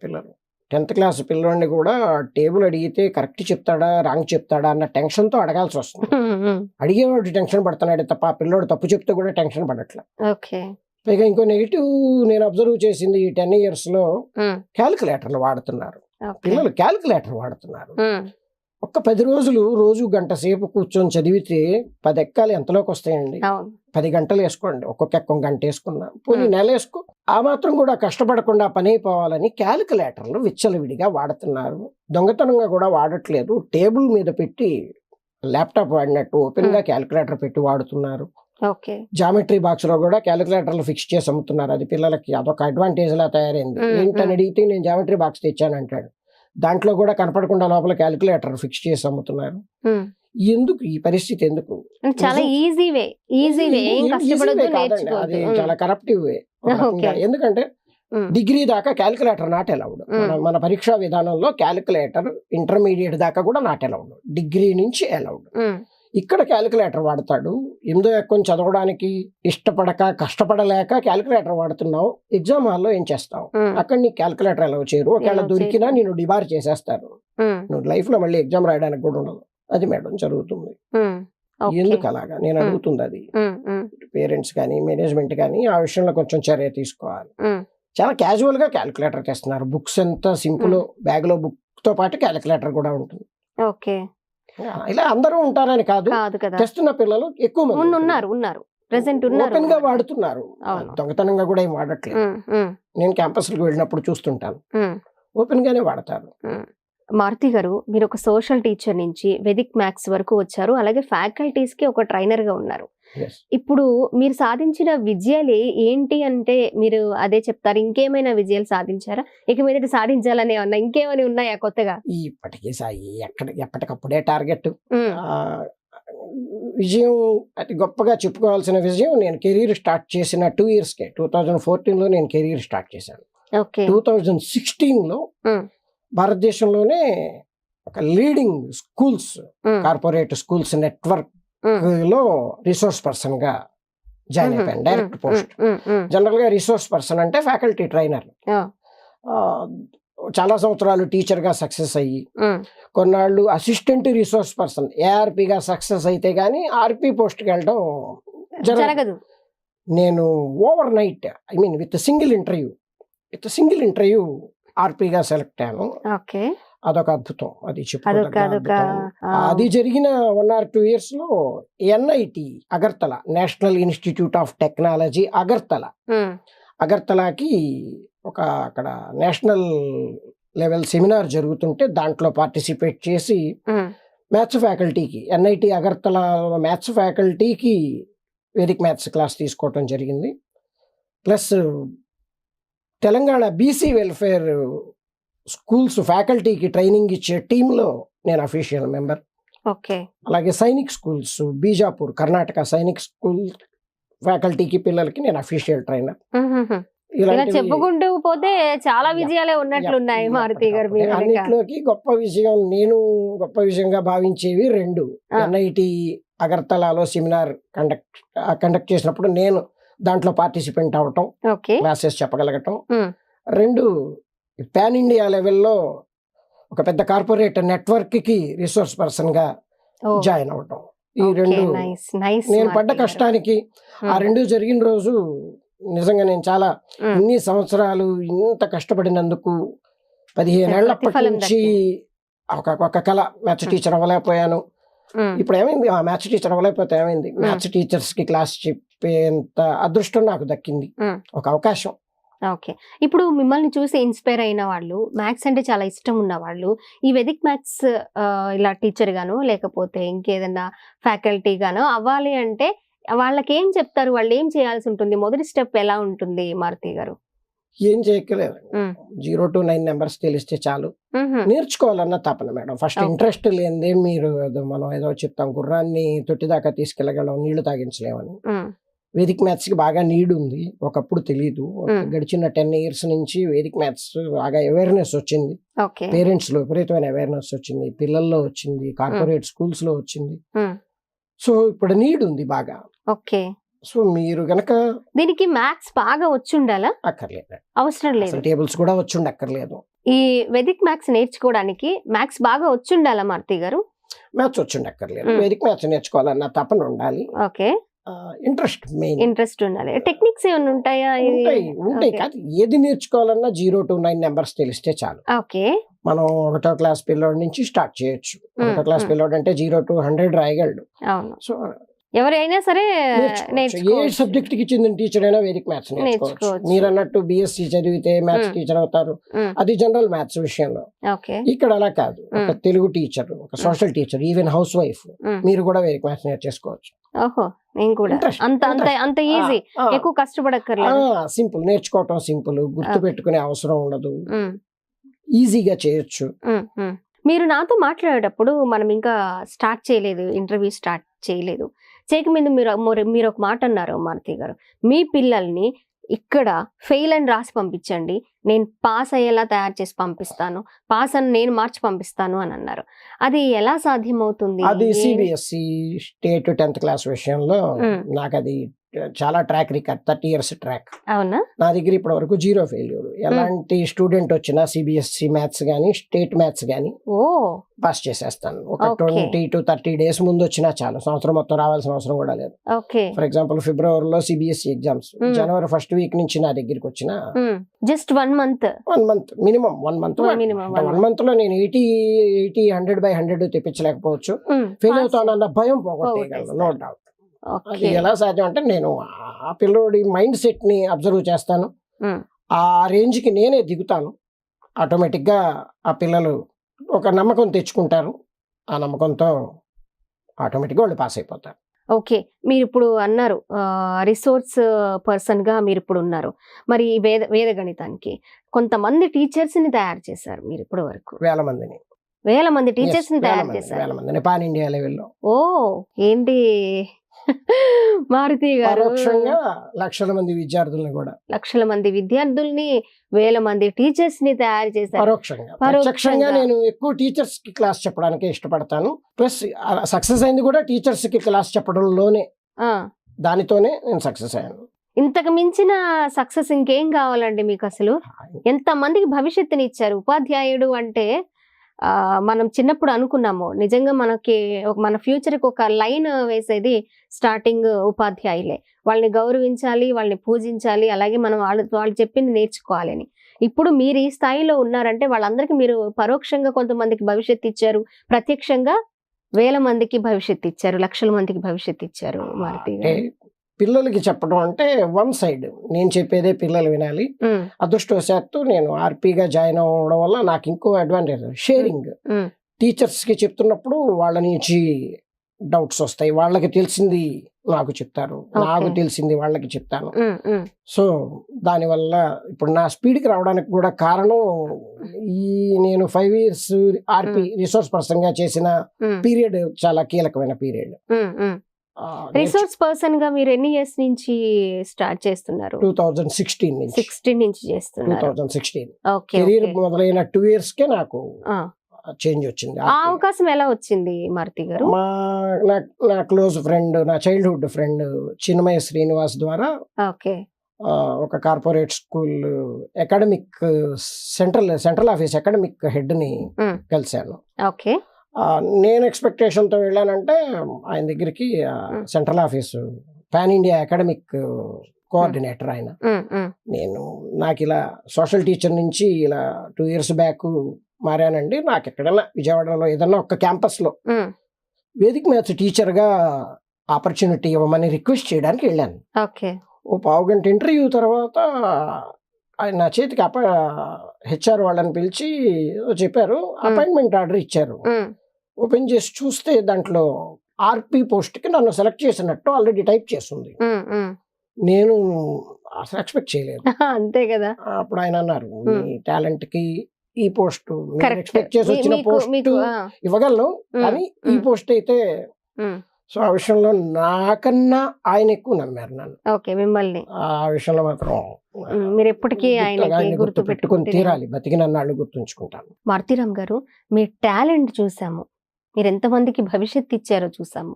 పిల్లలు. 10th క్లాస్ పిల్లోడిని కూడా టేబుల్ అడిగితే కరెక్ట్ చెప్తాడా రాంగ్ చెప్తాడా అన్న టెన్షన్ తో అడగాల్సి వస్తుంది. అడిగేవాడు టెన్షన్ పడుతున్నాడు తప్ప ఆ పిల్లోడు తప్పు చెప్తే కూడా టెన్షన్ పడట్లా. పైగా ఇంకో నెగిటివ్ నేను అబ్జర్వ్ చేసింది, ఈ 10 years లో క్యాలిక్యులేటర్లు వాడుతున్నారు పిల్లలు. క్యాలిక్యులేటర్ వాడుతున్నారు. ఒక్క 10 రోజులు రోజు గంట సేపు కూర్చొని చదివితే 10 ఎక్కాలు ఎంతలోకి వస్తాయండి? 10 గంటలు వేసుకోండి, ఒక్కొక్క ఎక్కం గంట వేసుకున్నా, పోనీ నెల వేసుకో. ఆ మాత్రం కూడా కష్టపడకుండా పని అయిపోవాలని క్యాలిక్యులేటర్లు విచ్చలవిడిగా వాడుతున్నారు. దొంగతనంగా కూడా వాడట్లేదు, టేబుల్ మీద పెట్టి ల్యాప్టాప్ వాడినట్టు ఓపెన్ గా క్యాలిక్యులేటర్ పెట్టి వాడుతున్నారు. జామెట్రీ బాక్స్ లో కూడా క్యాలిక్యులేటర్లు ఫిక్స్ చేసి అమ్ముతున్నారు. అది పిల్లలకి అదొక అడ్వాంటేజ్ లా తయారైంది. ఏంటని అడిగితే నేను జామెట్రీ బాక్స్ తెచ్చానంటాడు, దాంట్లో కూడా కనపడకుండా లోపల క్యాలిక్యులేటర్ ఫిక్స్ చేసి అమ్ముతున్నారు. ఎందుకు ఈ పరిస్థితి? ఎందుకు? చాలా ఈజీ వే, అది చాలా కరప్టివ్ వే. ఎందుకంటే డిగ్రీ దాకా క్యాలిక్యులేటర్ నాట్ అలౌడ్. మన పరీక్షా విధానంలో క్యాలిక్యులేటర్ ఇంటర్మీడియట్ దాకా కూడా నాట్ అలౌడ్, డిగ్రీ నుంచి అలౌడ్. ఇక్కడ క్యాలిక్యులేటర్ వాడతాడు. 8వ ఎక్కం చదవడానికి ఇష్టపడక కష్టపడలేక క్యాలిక్యులేటర్ వాడుతున్నావు. ఎగ్జామ్ హాల్లో ఏం చేస్తావు? అక్కడ నీకు క్యాలిక్యులేటర్ ఎలా చేయరు. ఒకవేళ దొరికినా నేను డిబార్ చేసేస్తారు. నువ్వు లైఫ్ లో మళ్ళీ ఎగ్జామ్ రాయడానికి కూడా ఉండదు. అది మేడం జరుగుతుంది. ఎందుకు అలాగా నేను అడుగుతుంది. అది పేరెంట్స్ కానీ మేనేజ్మెంట్ కానీ ఆ విషయంలో కొంచెం చర్య తీసుకోవాలి. చాలా క్యాజువల్ గా క్యాలిక్యులేటర్ తెస్తున్నారు. బుక్స్ ఎంత సింపుల్, బ్యాగ్ లో బుక్ తో పాటు క్యాలిక్యులేటర్ కూడా ఉంటుంది. ఇలా అందరూ ఉంటారని కాదు, తెస్తున్న పిల్లలు ఎక్కువ మంది ఉన్నారు, ఓపెన్ గా వాడుతున్నారు. దొంగతనంగా కూడా ఏం వాడట్లేదు. నేను క్యాంపస్లకు వెళ్ళినప్పుడు చూస్తుంటాను, ఓపెన్ గానే వాడతారు. మారుతి గారు, మీరు ఒక సోషల్ టీచర్ నుంచి వేదిక్ మ్యాథ్స్ వరకు వచ్చారు, అలాగే ఫ్యాకల్టీస్ కి ఒక ట్రైనర్ గా ఉన్నారు. ఇప్పుడు మీరు సాధించిన విజయాలు ఏంటి అంటే మీరు అదే చెప్తారు? ఇంకేమైనా విజయాలు సాధించారా? ఇక మీదట సాధించాలని ఏమన్నా ఇంకేమైనా ఉన్నాయా కొత్తగా? ఇప్పటికీ ఎప్పటికప్పుడే టార్గెట్. విజయం అతి గొప్పగా చెప్పుకోవాల్సిన విజయం, నేను కెరీర్ స్టార్ట్ చేసిన 2 years 2014లో నేను కెరీర్ స్టార్ట్ చేశాను. 2016లో భారతదేశంలోనే ఒక leading schools, corporate schools network లో రిసోర్స్ పర్సన్ గా జాయిన్ అయిపోయాను. Direct post. జనరల్ గా రిసోర్స్ పర్సన్ అంటే ఫ్యాకల్టీ ట్రైనర్. చాలా సంవత్సరాలు టీచర్ గా సక్సెస్ అయ్యి కొన్నాళ్ళు అసిస్టెంట్ రిసోర్స్ పర్సన్ ARP గా సక్సెస్ అయితే గానీ RP పోస్ట్ కి వెళ్ళడం జరగదు. నేను over night with single interview RP గా సెలెక్ట్ అయ్యాను. అదొక అద్భుతం. అది అది జరిగిన 1 or 2 years లో NIT Agartala, national institute of technology అగర్తలాకి అక్కడ నేషనల్ లెవెల్ సెమినార్ జరుగుతుంటే దాంట్లో పార్టిసిపేట్ చేసి మ్యాథ్స్ ఫ్యాకల్టీకి, NIT అగర్తల మ్యాథ్స్ ఫ్యాకల్టీకి వేదిక్ మ్యాథ్స్ క్లాస్ తీసుకోవటం జరిగింది. Plus Telangana BC welfare schools ఫ్యాకల్టీకి ట్రైనింగ్ ఇచ్చే టీంలో నేను అఫీషియల్ మెంబర్. అలాగే సైనిక్ స్కూల్స్, బీజాపూర్ కర్ణాటక సైనిక్ స్కూల్ ఫ్యాకల్టీకి పిల్లలకి నేను అఫీషియల్ ట్రైనర్. ఇలా చెప్పుకుంటూ పోతే చాలా విజయాలే ఉన్నట్లున్నాయి మారుతి గారు. అన్నిట్లోకి నేను గొప్ప విజయంగా భావించేవి 2. NIT అగర్తలాలో సెమినార్ కండక్ట్ చేసినప్పుడు నేను దాంట్లో పార్టిసిపెంట్ అవటం, క్లాసెస్ చెప్పగలగటం. 2, పాన్ ఇండియా లెవెల్లో ఒక పెద్ద కార్పొరేట్ నెట్వర్క్ కి రిసోర్స్ పర్సన్ గా జాయిన్ అవటం. ఈ రెండు నేను పడ్డ కష్టానికి ఆ రెండు జరిగిన రోజు నిజంగా నేను చాలా ఇన్ని సంవత్సరాలు ఇంత కష్టపడినందుకు 15 ఏళ్లప్పటి నుంచి ఒక కళ మ్యాథ్స్ టీచర్ అవ్వలేకపోయాను. ఇప్పుడు ఏమైంది, ఆ మ్యాథ్స్ టీచర్ అవ్వలేకపోతే ఏమైంది, మ్యాథ్స్ టీచర్స్ కి క్లాస్ చెప్పేంత అదృష్టం నాకు దక్కింది, ఒక అవకాశం. ఓకే, ఇప్పుడు మిమ్మల్ని చూసి ఇన్స్పైర్ అయిన వాళ్ళు, మ్యాథ్స్ అంటే చాలా ఇష్టం ఉన్న వాళ్ళు ఈ వేదిక్ మ్యాథ్స్ ఇలా టీచర్ గాను లేకపోతే ఇంకేదన్నా ఫ్యాకల్టీ గాను అవ్వాలి అంటే వాళ్ళకి ఏం చెప్తారు, వాళ్ళు ఏం చేయాల్సి ఉంటుంది, మొదటి స్టెప్ ఎలా ఉంటుంది మారుతి గారు? ఏం చేయక్కలేదు, 0 to 9 నెంబర్స్ తెలిస్తే చాలు. నేర్చుకోవాలన్న తపన మేడం. ఫస్ట్ ఇంట్రెస్ట్ లేనిదే మీరు మనం ఏదో చెప్తాం, గుర్రాన్ని తొట్టిదాకా తీసుకెళ్ళగలం, నీళ్లు తాగించలేమని. వేదిక్ మ్యాథ్స్ కి బాగా నీడ్ ఉంది, ఒకప్పుడు తెలియదు. గడిచిన 10 years నుంచి వేదిక్ మ్యాథ్స్ బాగా అవేర్నెస్ వచ్చింది, పేరెంట్స్ లో విపరీతమైన అవేర్నెస్ వచ్చింది, పిల్లల్లో వచ్చింది, కార్పొరేట్ స్కూల్స్ లో వచ్చింది. సో ఇప్పుడు నీడ్ ఉంది బాగా. ఓకే, సో మీరు గనక దీనికి మ్యాథ్స్ బాగా వచ్చి ఉండాలా? అక్కర్లేదు, అవసరం లేదు. టేబుల్స్ కూడా వచ్చి అక్కర్లేదు. ఈ వేదిక్ మ్యాథ్స్ నేర్చుకోవడానికి మ్యాథ్స్ బాగా వచ్చి ఉండాలా మారుతి గారు? మ్యాథ్స్ వచ్చి అక్కర్లేదు, వేదిక్ మ్యాథ్స్ నేర్చుకోవాలన్న తపన ఉండాలి. ఓకే, ఇంట్రెస్ట్ మెయిన్, ఇంట్రెస్ట్ ఉండాలి. టెక్నిక్స్ ఏమైనా ఉంటాయా? ఉంటాయి కాదు, ఏది నేర్చుకోవాలన్నా 0 to 9 నెంబర్స్ తెలిస్తే చాలు. ఓకే, మనం 1వ క్లాస్ పిల్లోడి నుంచి స్టార్ట్ చేయొచ్చు. 1వ క్లాస్ పిల్లోడు అంటే 0 to 100 రాయగలడు. అవును, సో ఎవరైనా సరే ఏ సబ్జెక్ట్ కి చెందిన టీచర్ అయినా వేదిక్ మ్యాథ్స్ నేర్చుకోవచ్చు. మీరు అన్నట్టు బిఎస్సి చదివితే మ్యాథ్స్ టీచర్ అవుతారు, అది జనరల్ మ్యాథ్స్ విషయంలో. ఇక్కడ అలా కాదు, ఒక తెలుగు టీచర్, ఒక social teacher, even house wife మీరు కూడా వేదిక్ మ్యాథ్స్ నేర్చేసుకోవచ్చు. ఓహో, నేను కూడా అంత ఈజీ, ఎక్కువ కష్టపడక్కర్లేదు, సింపుల్, నేర్చుకోవటం సింపుల్, గుర్తు పెట్టుకునే అవసరం ఉండదు, ఈజీగా చేయొచ్చు. మీరు నాతో మాట్లాడేటప్పుడు మనం ఇంకా స్టార్ట్ చేయలేదు, ఇంటర్వ్యూ స్టార్ట్ చేయలేదు, చేయకముందు మీరు ఒక మాట అన్నారు మారుతి గారు, మీ పిల్లల్ని ఇక్కడ ఫెయిల్ అని రాసి పంపించండి, నేను పాస్ అయ్యేలా తయారు చేసి పంపిస్తాను, పాస్ అని నేను మార్చి పంపిస్తాను అని అన్నారు. అది ఎలా సాధ్యమవుతుంది? అది సిబిఎస్ఈ స్టేట్ 10th క్లాస్ విషయంలో నాకు అది చాలా ట్రాక్ రికార్డ్, 30 years ట్రాక్. అవునా? నా దగ్గర ఇప్పటి వరకు 0 ఫెయిల్యూర్. ఎలాంటి స్టూడెంట్ వచ్చినా సిబిఎస్ఈ మ్యాథ్స్ గానీ స్టేట్ మ్యాథ్స్ గానీ పాస్ చేసేస్తాను. ఒక 20 to 30 days ముందు వచ్చినా చాలు, సంవత్సరం మొత్తం రావాల్సిన అవసరం కూడా లేదు. ఫర్ ఎగ్జాంపుల్ ఫిబ్రవరిలో సిబిఎస్ఈ ఎగ్జామ్స్, జనవరి 1st week నుంచి నా దగ్గరికి వచ్చిన just 1 month minimum 1 month. 1 month లో నేను 80, 100/100 తెప్పించలేకపోవచ్చు, ఫెయిల్ అవుతానన్న భయం పోగొట్టేయగలను, నో డౌట్. అది ఎలా సాధ్యం అంటే నేను ఆ పిల్లోడి మైండ్ సెట్ ని అబ్జర్వ్ చేస్తాను, ఆ రేంజ్ కి నేనే దిగుతాను, ఆటోమేటిక్ గా ఆ పిల్లలు ఒక నమ్మకం తెచ్చుకుంటారు, ఆ నమ్మకంతో ఆటోమేటిక్ గా వాళ్ళు పాస్ అయిపోతారు. ఓకే, మీరు ఇప్పుడు అన్నారు రిసోర్స్ పర్సన్ గా మీరు ఇప్పుడు ఉన్నారు, మరి వేద గణితానికి కొంతమంది టీచర్స్ ని తయారు చేశారు మీరు ఇప్పటి వరకు, వేల మంది టీచర్స్ ని తయారు చేశారు పాన్ ఇండియా లెవెల్లో. ఓ ఏంటి మారుతి గారు, లక్షల మంది విద్యార్థుల్ని కూడా, లక్షల మంది విద్యార్థుల్ని, వేల మంది టీచర్స్ ని తయారు చేశారు. పరోక్షంగా నేను ఎక్కువ టీచర్స్ కి క్లాస్ చెప్పడానికి ఇష్టపడతాను, ప్లస్ సక్సెస్ అయింది కూడా టీచర్స్ కి క్లాస్ చెప్పడంలోనే, దానితోనే నేను సక్సెస్ అయ్యాను. ఇంతకు మించిన సక్సెస్ ఇంకేం కావాలండి మీకు? అసలు ఎంత మందికి భవిష్యత్తుని ఇచ్చారు. ఉపాధ్యాయుడు అంటే మనం చిన్నప్పుడు అనుకున్నాము, నిజంగా మన ఫ్యూచర్కి ఒక లైన్ వేసేది స్టార్టింగ్ ఉపాధ్యాయులే. వాళ్ళని గౌరవించాలి, వాళ్ళని పూజించాలి, అలాగే మనం వాళ్ళు చెప్పింది నేర్చుకోవాలని. ఇప్పుడు మీరు ఈ స్థాయిలో ఉన్నారంటే వాళ్ళందరికీ మీరు పరోక్షంగా కొంతమందికి భవిష్యత్తు ఇచ్చారు, ప్రత్యక్షంగా వేల మందికి భవిష్యత్తు ఇచ్చారు, లక్షల మందికి భవిష్యత్తు ఇచ్చారు. మారుతి పిల్లలకి చెప్పడం అంటే వన్ సైడ్, నేను చెప్పేదే పిల్లలు వినాలి. అదృష్టవశాత్తు నేను ఆర్పీగా జాయిన్ అవ్వడం వల్ల నాకు ఇంకో అడ్వాంటేజ్, షేరింగ్. టీచర్స్ కి చెప్తున్నప్పుడు వాళ్ళ నుంచి డౌట్స్ వస్తాయి, వాళ్ళకి తెలిసింది నాకు చెప్తారు, నాకు తెలిసింది వాళ్ళకి చెప్తాను. సో దానివల్ల ఇప్పుడు నా స్పీడ్కి రావడానికి కూడా కారణం ఈ నేను 5 years ఆర్పీ రిసోర్స్ పర్సన్ గా చేసిన పీరియడ్ చాలా కీలకమైన పీరియడ్. రిసోర్స్ పర్సన్ గా మీరు ఎన్ని ఇయర్స్ నుంచి స్టార్ట్ చేస్తున్నారు? 2016 నుంచి చేస్తున్నారు. 2016 కెరీర్ మొదలైన 2 years కే నాకు చేంజ్ వచ్చింది. ఆ అవకాశం ఎలా వచ్చింది మారుతి గారు? నా క్లోజ్ ఫ్రెండ్, నా చైల్డ్హుడ్ ఫ్రెండ్ చిన్మయ శ్రీనివాస్ ద్వారా ఒక corporate school academic central office academic head ని కలిశాను. నేను ఎక్స్పెక్టేషన్తో వెళ్ళానంటే ఆయన దగ్గరికి central office pan India academic coordinator ఆయన. నాకు ఇలా సోషల్ టీచర్ నుంచి ఇలా 2 years బ్యాక్ మారానండి, నాకు ఎక్కడైనా విజయవాడలో ఏదన్నా ఒక క్యాంపస్లో వేదిక మ్యాథ్స్ టీచర్గా ఆపర్చునిటీ ఇవ్వమని రిక్వెస్ట్ చేయడానికి వెళ్ళాను. ఓ 1/2 గంట ఇంటర్వ్యూ తర్వాత ఆయన నా చేతికి హెచ్ఆర్ వాళ్ళని పిలిచి చెప్పారు, అపాయింట్మెంట్ ఆర్డర్ ఇచ్చారు. ఓపెన్ చేసి చూస్తే దాంట్లో ఆర్పి పోస్ట్కి నన్ను సెలెక్ట్ చేసినట్టు ఆల్రెడీ టైప్ చేస్తుంది. నేను అసలు ఎక్స్పెక్ట్ చేయలేదు. అంతే కదా. అప్పుడు ఆయన అన్నారు, మీ టాలెంట్ కి ఈ పోస్ట్ ఎక్స్పెక్ట్ చేసి వచ్చిన పోస్ట్ ఇవ్వగలను, కానీ ఈ పోస్ట్ అయితే. సో ఆ విషయంలో నాకన్నా ఆయన ఎక్కువ నమ్మారు నన్ను. ఓకే, మిమ్మల్ని ఆ విషయంలో మాత్రం మీరు ఎప్పటికీ ఆయన గుర్తు పెట్టుకుని తీరాలి, బతికినన్నాళ్ళు గుర్తుంచుకుంటాను. మారుతీరామ్ గారు, మీ టాలెంట్ చూసాము, మీరు ఎంతమందికి భవిష్యత్తు ఇచ్చారో చూసాము,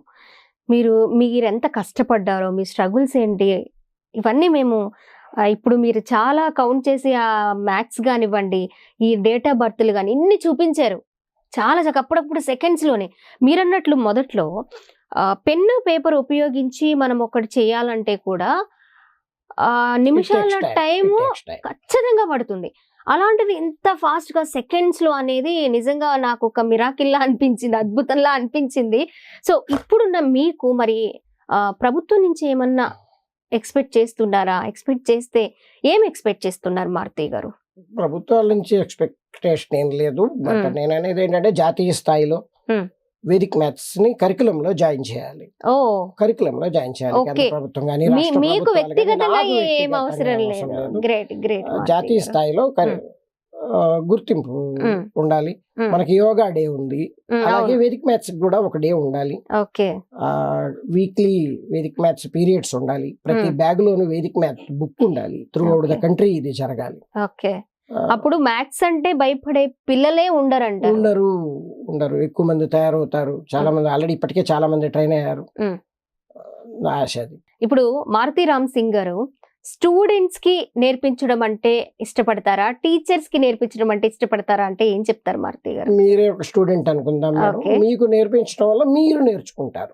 మీరెంత కష్టపడ్డారో, మీ స్ట్రగుల్స్ ఏంటి, ఇవన్నీ మేము ఇప్పుడు మీరు చాలా కౌంట్ చేసి ఆ మ్యాథ్స్ కానివ్వండి, ఈ డేట్ ఆఫ్ బర్త్లు కానీ ఇన్ని చూపించారు చాలా అప్పుడప్పుడు సెకండ్స్లోనే. మీరన్నట్లు మొదట్లో పెన్ను పేపర్ ఉపయోగించి మనం ఒకటి చేయాలంటే కూడా నిమిషాల టైము ఖచ్చితంగా పడుతుంది. అలాంటిది ఇంత ఫాస్ట్గా సెకండ్స్లో అనేది నిజంగా నాకు ఒక మిరాకిల్లా అనిపించింది, అద్భుతంలా అనిపించింది. సో ఇప్పుడున్న మీకు మరి ప్రభుత్వం నుంచి ఏమన్నా ఎక్స్పెక్ట్ చేస్తున్నారా? ఎక్స్పెక్ట్ చేస్తే ఏం ఎక్స్పెక్ట్ చేస్తున్నారు మారుతి గారు? ప్రభుత్వాల నుంచి ఎక్స్పెక్టేషన్ ఏం లేదు, బట్ నేను అనేది ఏంటంటే జాతీయ స్థాయిలో వేదిక్ మ్యాథ్స్ ని కరికులంలో జాయిన్ చేయాలి. కరికులంలో జాయిన్ చేయాలి. ప్రభుత్వం కానీ మీకు వ్యక్తిగతంగా ఏం అవసరం లేదు. Great great. జాతీయ స్థాయిలో గుర్తింపు ఉండాలి. మనకి యోగా డే ఉంది, అలాగే వేదిక్ మ్యాథ్స్ కూడా ఒక డే ఉండాలి. వీక్లీ వేదిక్ మ్యాథ్స్ పీరియడ్స్ ఉండాలి. ప్రతి బ్యాగ్ లోను వేదిక్ మ్యాథ్స్ బుక్ ఉండాలి. త్రూ అవుట్ ద కంట్రీ ఇది జరగాలి. అప్పుడు మ్యాథ్స్ అంటే భయపడే పిల్లలే ఉండరు. ఎక్కువ మంది తయారవుతారు. చాలా మంది ఆల్రెడీ ఇప్పటికే చాలా మంది ట్రైన్ అయ్యారు. ఆశ అది. ఇప్పుడు మారుతీరామ్ సింగ్ గారు స్టూడెంట్స్ కి నేర్పించడం అంటే ఇష్టపడతారా, టీచర్స్ కి నేర్పించడం అంటే ఇష్టపడతారా అంటే ఏం చెప్తారు మారుతి గారు? మీరే ఒక స్టూడెంట్ అనుకుందాం, మీకు నేర్పించడం వల్ల మీరు నేర్చుకుంటారు,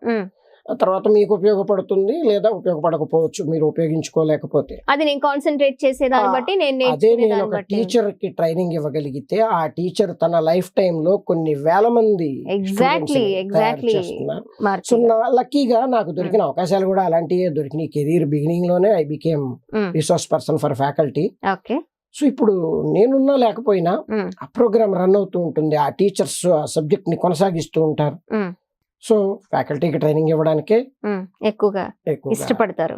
తర్వాత మీకు ఉపయోగపడుతుంది లేదా ఉపయోగపడకపోవచ్చు, మీరు ఉపయోగించుకోలేకపోతే. అది నేను కాన్సన్ట్రేట్ చేసేదాన్ని బట్టి అదే నేను ఒక టీచర్ కి ట్రైనింగ్ ఇవ్వగలిగితే ఆ టీచర్ తన లైఫ్ టైమ్ లో కొన్ని వేల మంది సో లక్కీగా నాకు దొరికిన అవకాశాలు కూడా అలాంటివే దొరికినాయి. కెరీర్ బిగినింగ్ లోనే I became resource person for faculty. So ఇప్పుడు నేనున్నా లేకపోయినా ఆ ప్రోగ్రామ్ రన్ అవుతూ ఉంటుంది, ఆ టీచర్స్ ఆ సబ్జెక్ట్ ని కొనసాగిస్తూ ఉంటారు. సో ఫ్యాకల్టీకి ట్రైనింగ్ ఇవ్వడానికే ఎక్కువగా ఇష్టపడతాను.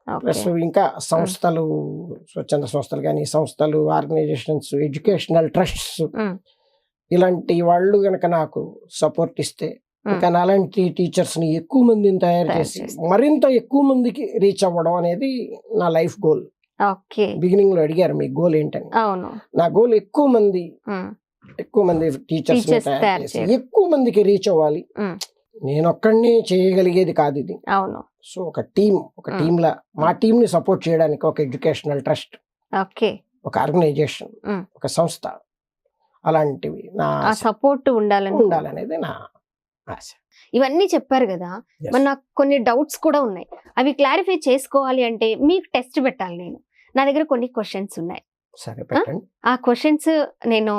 ప్లస్ ఇంకా సంస్థలు, స్వచ్ఛంద సంస్థలు కానీ సంస్థలు, ఆర్గనైజేషన్స్, ఎడ్యుకేషనల్ ట్రస్ట్స్ ఇలాంటి వాళ్ళు గనక నాకు సపోర్ట్ ఇస్తే ఇంకా అలాంటి టీచర్స్ ని ఎక్కువ మందిని తయారు చేసి మరింత ఎక్కువ మందికి రీచ్ అవ్వడం అనేది నా లైఫ్ గోల్. బిగినింగ్ లో అడిగారు మీ గోల్ ఏంటని. నా గోల్ ఎక్కువ మంది టీచర్స్ ఎక్కువ మందికి రీచ్ అవ్వాలి. నేను ఒక్కడిని చేయగలిగేది కాదు ఇది. సో ఒక టీమ్ లా మా టీమ్ ని సపోర్ట్ చేయడానికి ఒక ఎడ్యుకేషనల్ ట్రస్ట్, ఒక ఆర్గనైజేషన్, ఒక సంస్థ అలాంటివి నా సపోర్ట్ ఉండాలనేది నా ఆశ. ఇవన్నీ చెప్పారు కదా, మరి నాకు కొన్ని డౌట్స్ కూడా ఉన్నాయి. అవి క్లారిఫై చేసుకోవాలి అంటే మీకు టెస్ట్ పెట్టాలి. నా దగ్గర కొన్ని క్వశ్చన్స్ ఉన్నాయి. సరే పెట్టండి. ఆ క్వశ్చన్స్ నేను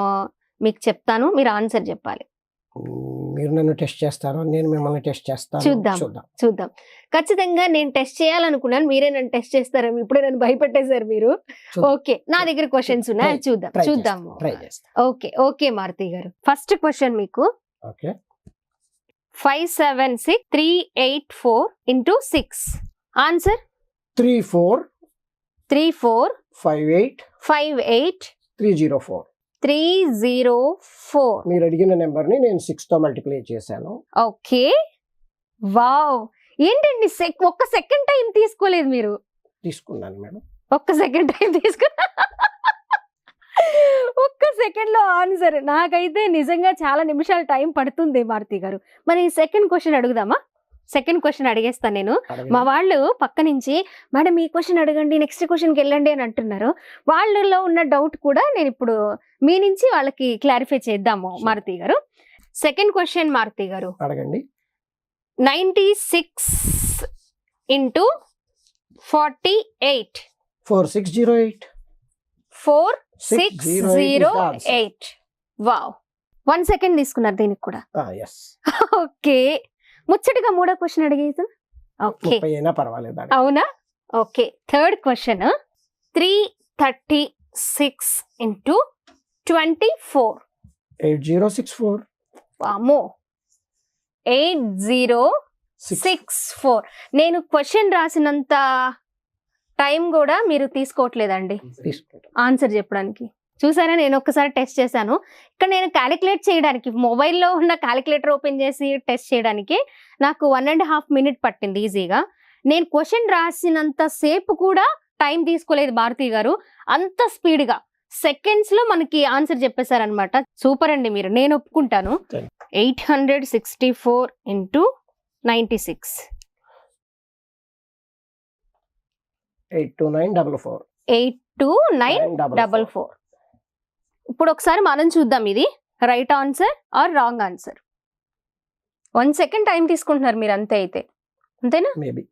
మీకు చెప్తాను, మీరు ఆన్సర్ చెప్పాలి. మీరు నన్ను టెస్ట్ చేస్తారో నేను మిమ్మల్ని టెస్ట్ చేస్తాను? చూద్దాం. ఖచ్చితంగా నేను టెస్ట్ చేయాలనుకున్నాను, మీరే నన్ను టెస్ట్ చేస్తారేమో. ఇప్పుడే నన్ను భయపెట్టేశారు మీరు. ఓకే, నా దగ్గర క్వశ్చన్స్ ఉన్నాయి, చూద్దాం. ఓకే మారుతి గారు, ఫస్ట్ క్వశ్చన్ మీకు 576,384 into 6. ఆన్సర్ 3458 304. మీరు అడిగిన నెంబర్ ని నేను 6 తో మల్టిప్లై చేశాను. Okay, wow. ఏంటండి ఒక్క సెకండ్ టైం తీసుకోలేదు మీరు? తీసుకున్నాను మేడం, ఒక్క సెకండ్ టైం ఒక్క సెకండ్ లో ఆన్సర్. నాకైతే నిజంగా చాలా నిమిషాల టైం పడుతుంది మారుతి గారు. మరి సెకండ్ క్వశ్చన్ అడుగుదామా? సెకండ్ క్వశ్చన్ అడిగేస్తాను నేను. మా వాళ్ళు పక్క నుంచి మేడం ఈ క్వశ్చన్ అడగండి, నెక్స్ట్ క్వశ్చన్కి వెళ్ళండి అని అంటున్నారు. వాళ్ళలో ఉన్న డౌట్ కూడా నేను ఇప్పుడు మీ నుంచి వాళ్ళకి క్లారిఫై చేద్దాము మారుతి గారు. సెకండ్ క్వశ్చన్ మారుతి గారు, అడగండి. 96 into 48. 4608. 4608. వావ్, 1 సెకండ్ తీసుకున్నారు దీనికి కూడా. ఎస్. ఓకే, ముచ్చటగా మూడో క్వశ్చన్ అడిగేది. ఓకే, 30 అయినా పర్వాలేదు. అవునా? Okay, third question 336 into 24. 8064. వామో, 8064. నేను క్వశ్చన్ రాసినంత టైం కూడా మీరు తీసుకోవట్లేదండి ఆన్సర్ చెప్పడానికి. చూసారా, నేను ఒక్కసారి టెస్ట్ చేశాను. ఇక్కడ నేను క్యాలిక్యులేట్ చేయడానికి మొబైల్లో ఉన్న క్యాలిక్యులేటర్ ఓపెన్ చేసి టెస్ట్ చేయడానికి నాకు 1.5 minute పట్టింది ఈజీగా. నేను క్వశ్చన్ రాసినంత సేపు కూడా టైం తీసుకోలేదు భారతి గారు. అంత స్పీడ్గా సెకండ్స్ లో మనకి ఆన్సర్ చెప్పేశారనమాట. సూపర్ అండి మీరు, నేను ఒప్పుకుంటాను. 864 into 96. 82944. 82944. ఇప్పుడు ఒకసారి మనం చూద్దాం, ఇది right answer or wrong answer. 1 second time తీసుకుంటున్నారు మీరు అంతే అయితే, అంతేనా? Maybe.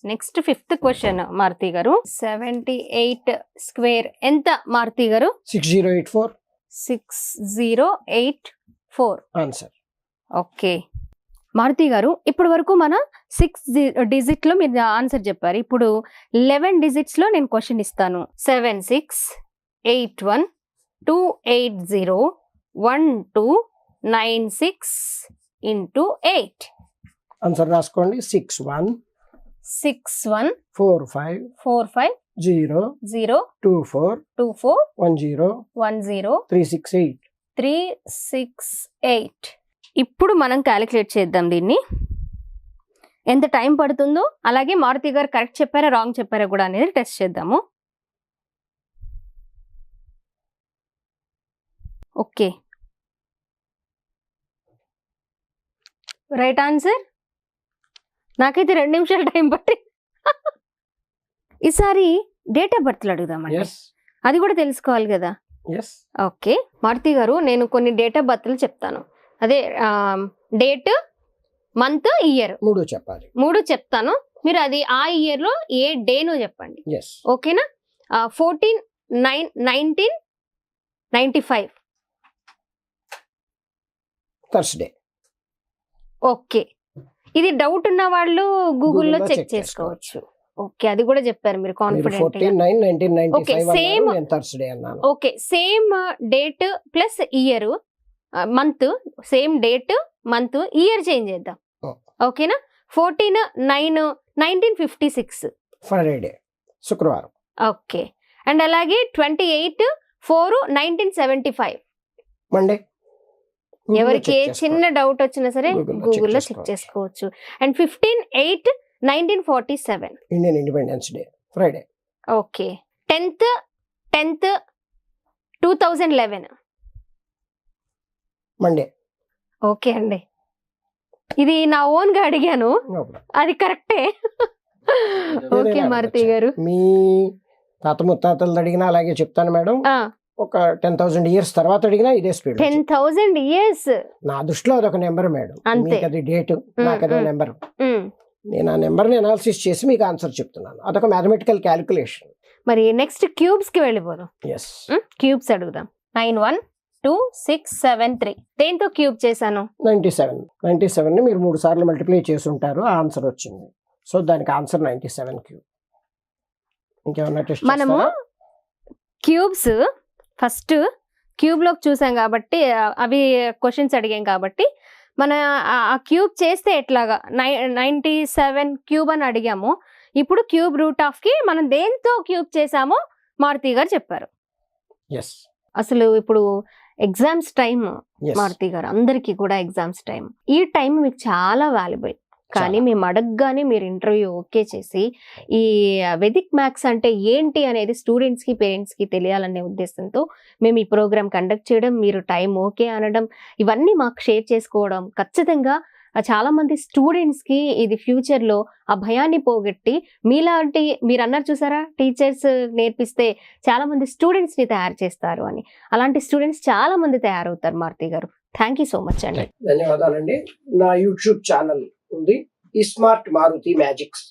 Next fifth question Maruti గారు, 78 square ఎంత మారుతి గారు? 6084. 6084 ఆన్సర్. ఓకే మారుతి గారు, ఇప్పటి వరకు మన 6 digit లో మీరు ఆన్సర్ చెప్పారు. ఇప్పుడు 11 digits లో నేను క్వశ్చన్ ఇస్తాను. 7681280196 into 8. ఆన్సర్ రాసుకోండి. 6145 368. ఇప్పుడు మనం క్యాలిక్యులేట్ చేద్దాం దీన్ని, ఎంత టైం పడుతుందో, అలాగే మారుతి గారు కరెక్ట్ చెప్పారా రాంగ్ చెప్పారా కూడా అనేది టెస్ట్ చేద్దాము. Okay, right answer. నాకైతే 2 నిమిషాలు టైం పట్టి. ఈసారి డేట్ ఆఫ్ బర్త్లు అడుగుదామండి, అది కూడా తెలుసుకోవాలి కదా. ఓకే మారుతి గారు, నేను కొన్ని డేట్ ఆఫ్ బర్త్లు చెప్తాను. అదే డేట్, మంత్, ఇయర్ 3 చెప్పాలి. 3 చెప్తాను, మీరు అది ఆ ఇయర్ లో ఏ డేనో చెప్పండి. ఓకేనా? 14/9/1995. థర్స్డే. ఓకే, ఇది డౌట్ ఉన్న వాళ్ళు గూగుల్లో చెక్ చేసుకోవచ్చు. ఓకే, అది కూడా చెప్పారు మీరు confident. 14/9/1995 okay, same date plus year, month, same date month, year change చేద్దాం. ఓకేనా? 14/9/1956 ఫ్రైడే, శుక్రవారం. ఓకే, అండ్ అలాగే 28/4/1975 మండే. ఎవరికి ఏ చిన్న డౌట్ వచ్చినా సరే గూగుల్లో చెక్ చేసుకోవచ్చు. And 15/8/1947 Indian independence day, Friday. Okay, 10/10/2011 Monday. Okay అండి, ఇది నా ఓన్ గా అడిగాను, అది కరెక్టే. ఓకే మారుతి గారు, మీ తాత ముత్తాతలు అడిగినా అలాగే చెప్తాను మేడం. ఒక 10,000 years తర్వాత అడిగినా ఇదే స్పీడ్. 10,000 years నా దృష్టిలో అదొక నెంబర్ మేడం. మీకు అది డేట్, నాకు అదో నెంబర్. నేను ఆ నెంబర్ని అనాలిసిస్ చేసి మీకు ఆన్సర్ చెప్తున్నాను. అదొక మ్యాథమెటికల్ క్యాలిక్యులేషన్. మరి నెక్స్ట్ క్యూబ్స్ కి వెళ్ళిపోదాం. క్యూబ్స్ అడుగుదాం. 912673 దేంతో క్యూబ్ చేశాను? 97 ని మీరు 3 సార్లు మల్టిప్లై చేసి ఉంటారు, ఆన్సర్ వచ్చింది. సో దానికి ఆన్సర్ 97 క్యూబ్. ఇంకేమన్నా టెస్ట్ మనము క్యూబ్స్ ఫస్ట్ క్యూబ్ లోకి చూసాం కాబట్టి, అవి క్వశ్చన్స్ అడిగాం కాబట్టి, మన ఆ క్యూబ్ చేస్తే ఎట్లాగా 97 క్యూబ్ అని అడిగాము. ఇప్పుడు క్యూబ్ రూట్ ఆఫ్ కి మనం దేంతో క్యూబ్ చేసామో మారుతి గారు చెప్పారు. అసలు ఇప్పుడు ఎగ్జామ్స్ టైం మారుతి గారు, అందరికీ కూడా ఎగ్జామ్స్ టైం. ఈ టైం మీకు చాలా వాల్యుబుల్. కానీ మేము అడగగానే మీరు ఇంటర్వ్యూ ఓకే చేసి ఈ వెదిక్ మ్యాథ్స్ అంటే ఏంటి అనేది స్టూడెంట్స్కి, పేరెంట్స్కి తెలియాలనే ఉద్దేశంతో మేము ఈ ప్రోగ్రామ్ కండక్ట్ చేయడం, మీరు టైం ఓకే అనడం, ఇవన్నీ మాకు షేర్ చేసుకోవడం ఖచ్చితంగా చాలా మంది స్టూడెంట్స్కి ఇది ఫ్యూచర్లో ఆ భయాన్ని పోగొట్టి, మీలాంటి మీరు అన్నారు చూసారా, టీచర్స్ నేర్పిస్తే చాలా మంది స్టూడెంట్స్ని తయారు చేస్తారు అని, అలాంటి స్టూడెంట్స్ చాలా మంది తయారవుతారు మారుతి గారు. థ్యాంక్ యూ సో మచ్ అండి. ధన్యవాదాలండి. నా యూట్యూబ్ ఛానల్ ఉంది, ఈ స్మార్ట్ మారుతి మ్యాజిక్స్.